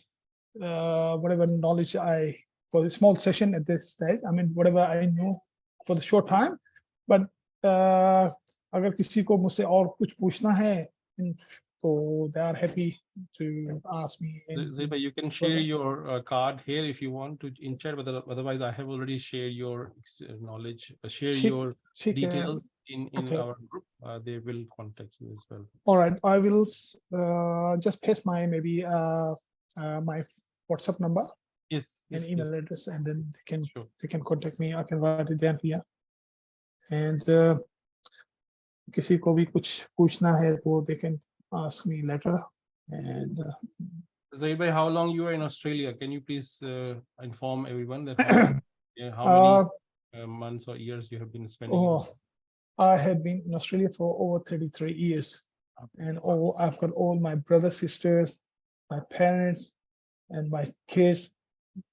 whatever knowledge for the small session at this stage. I mean, whatever I know for the short time. But अगर किसी को मुझसे और कुछ पूछना है, so they are happy to ask me. Zahid, you can share your card here if you want to in chat, but otherwise I have already shared your knowledge, share your details in our group. They will contact you as well. All right, I will just paste my maybe my WhatsApp number, yes, and email yes. address, and then Sure. they can contact me. I can write it down here. And किसी को भी कुछ पूछना है तो they can ask me later. And Zahid, how long you are in Australia? Can you please inform everyone that how many months or years you have been spending? I have been in Australia for over 33 years, and I've got all my brothers, sisters, my parents, and my kids,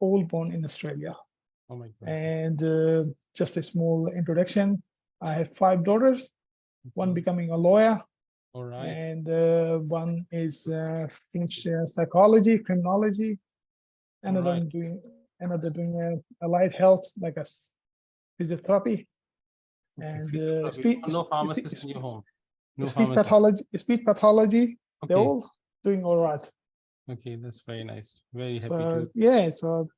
all born in Australia. Oh my God. And just a small introduction: I have 5 daughters, one becoming a lawyer. All right. And one is finished psychology, criminology. Another doing allied health, like a physiotherapy. And no pharmacist in your home. No speech pathology. Okay. They're all doing all right. Okay, that's very nice. Very happy to. Yeah, so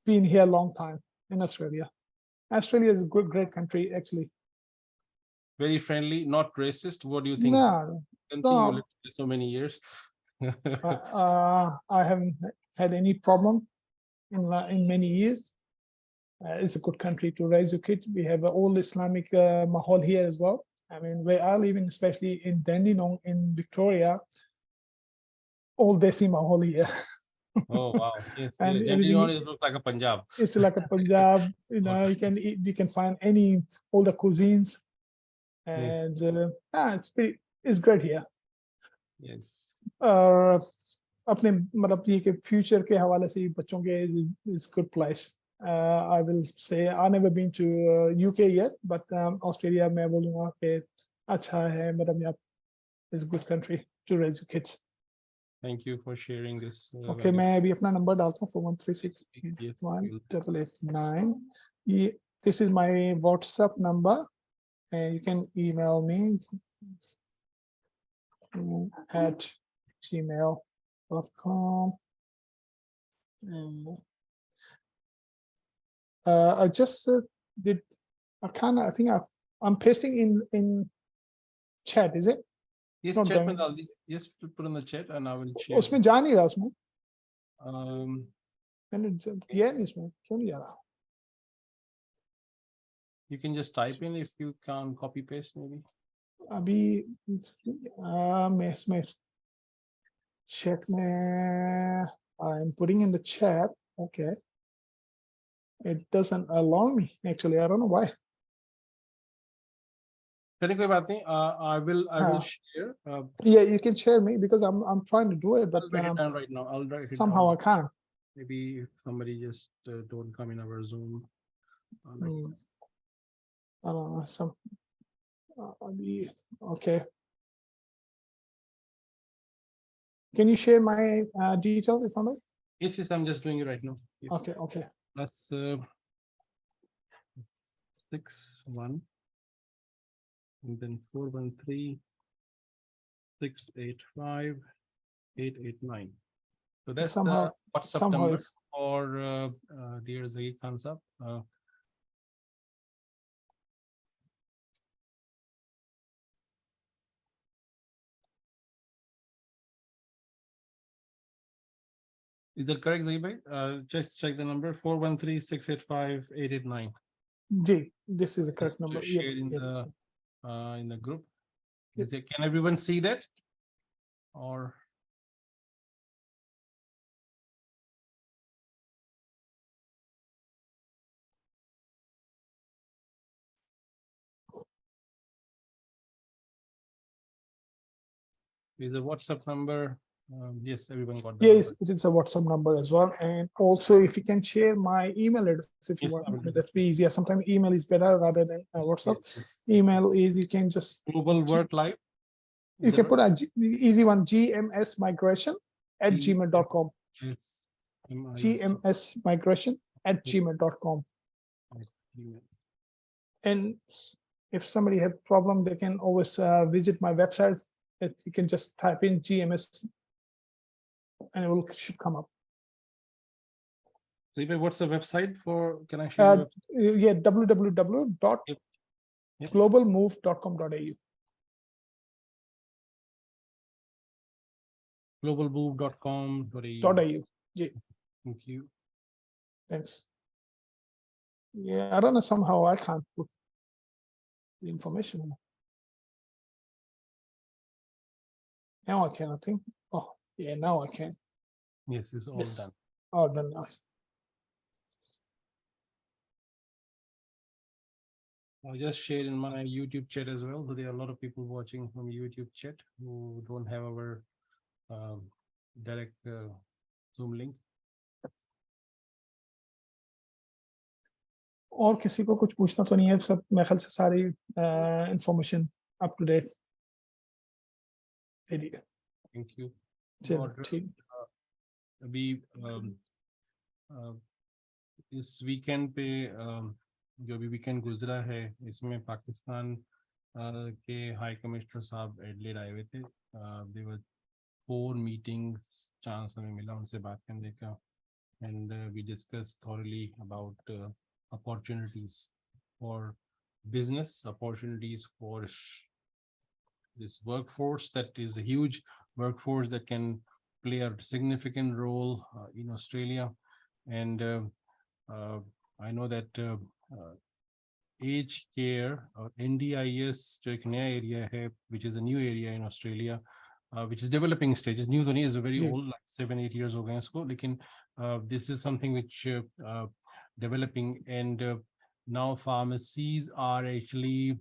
been here a long time in Australia. Australia is a great country, actually. Very friendly, not racist. What do you think? No. You lived so many years. I haven't had any problem in many years. It's a good country to raise your kids. We have an old Islamic mahal here as well. I mean, where I live in, especially in Dandenong in Victoria, all Desi mahal here. Oh wow! Yes, and Dandenong looks like a Punjab. It's like a Punjab. You know, you can find all the cuisines. And it's great here. Yes. अपने मतलब ये कि future के हवाले से बच्चों के is good place. I will say I never been to UK yet, but Australia मैं बोलूँगा कि अच्छा है, मतलब यहाँ is a good country to raise your kids. Thank you for sharing this. Okay, मैं अभी अपना नंबर डालता हूँ 41361889. This is my WhatsApp number. And you can email me at gmail.com. I just did. I think I'm pasting in chat. Is it? Yes, chat. Yes, put in the chat, and I will share. उसमें जा नहीं रहा उसमें. मैंने किया नहीं इसमें. क्यों नहीं जा रहा? You can just type in if you can copy paste maybe. अभी मैं इसमें chat में I'm putting in the chat. Okay. It doesn't allow me actually. I don't know why. चलिए कोई बात नहीं. I will share. Yeah, you can share me because I'm trying to do it, but I'll write it down right now. I'll write it somehow down. I can't. Maybe if somebody just don't come in our Zoom. I don't know. Okay. Can you share my details if I may? Yes, I'm just doing it right now. Yes. Okay. Plus 61 and then 413-685-889. So that's the WhatsApp number for dear Zahid Khan Sahab. Is that correct, Zahid bhai? Just check the number 413-685-889. This is the correct number. Share in the group. Can everyone see that? Or Is the WhatsApp number? Yes, everyone got that. Yes, it is a WhatsApp number as well. And also, if you can share my email address, if you Yes, want, I will do that'd be easier. Sometimes email is better rather than WhatsApp. Email is, you can just, Global Work Life. you can put a easy one, gmsmigration@gmail.com. Yes. gmsmigration@gmail.com. And if somebody has problem, they can always visit my website. You can just type in GMS and it should come up. So, what's the website for? Can I share? Yeah, www.globalmove.com.au. globalmove.com.au. Thank you. Thanks. Yeah, I don't know, somehow I can't put the information. Now I can, I think. Oh, yeah, now I can. Yes, it's all done. All done now. I just shared in my YouTube chat as well. So there are a lot of people watching from YouTube chat who don't have our direct Zoom link. और किसी को कुछ पूछना तो नहीं है, सब मेरे ख्याल से सारी इंफॉर्मेशन अप टू डेट दे दी है। Thank you. चलो ठीक। अभी इस वीकेंड पे जो भी वीकेंड गुजरा है, इसमें पाकिस्तान के हाई कमिश्नर साहब एडलेड आए हुए थे। देवर 4 मीटिंग्स चांस हमें मिला उनसे बात करने का, and we discussed thoroughly about opportunities for business, opportunities for this workforce that is a huge workforce that can play a significant role in Australia. And I know that aged care or NDIS जो एक नया area है, which is a new area in Australia, which is developing stages. New तो नहीं, is a very old, like 7-8 years हो गए इसको, लेकिन this is something which developing, and now pharmacies are actually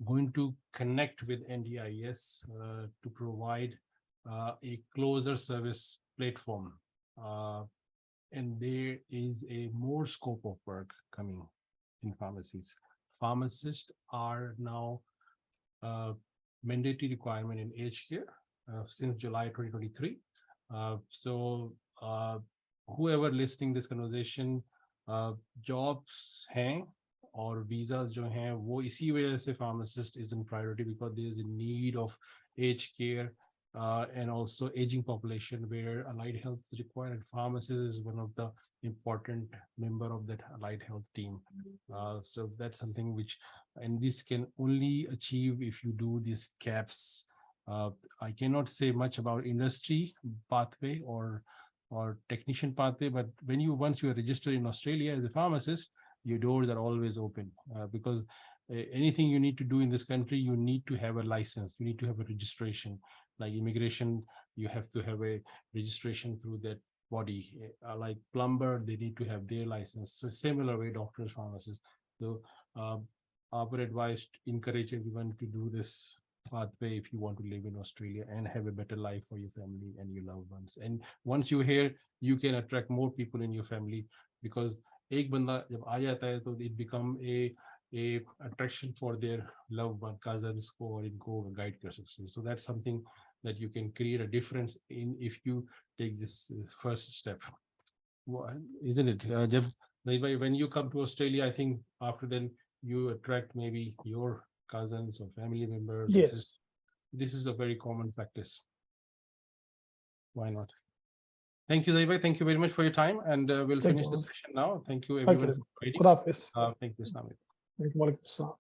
going to connect with NDIS to provide a closer service platform, and there is a more scope of work coming in pharmacies. Pharmacists are now mandatory requirement in aged care since July 2023. So whoever listening this conversation, jobs हैं और visas जो हैं वो इसी वजह से pharmacist is in priority, because there is a need of aged care and also aging population where allied health is required, and pharmacist is one of the important member of that allied health team. So that's something which, and this can only achieve if you do these Kaps. I cannot say much about industry pathway or technician pathway, but when once you are registered in Australia as a pharmacist, your doors are always open, because anything you need to do in this country, you need to have a license, you need to have a registration. Like immigration, you have to have a registration through that body. Like plumber, they need to have their license. So similar way, doctors, pharmacists. So our advice, encourage everyone to do this pathway if you want to live in Australia and have a better life for your family and your loved ones. And once you're here, you can attract more people in your family, because एक बंदा जब आ जाता है तो it become a attraction for their loved one, cousins को, और इनको guide कर सकते हैं. So that's something that you can create a difference in if you take this first step, isn't it? जब when you come to Australia, I think after then you attract maybe your cousins or family members. Yes. This is a very common practice. Why not? Thank you, Zaybay. Thank you very much for your time, and we'll finish the session now. Thank you, everyone. Thank you. Thank you, Islam. Thank you.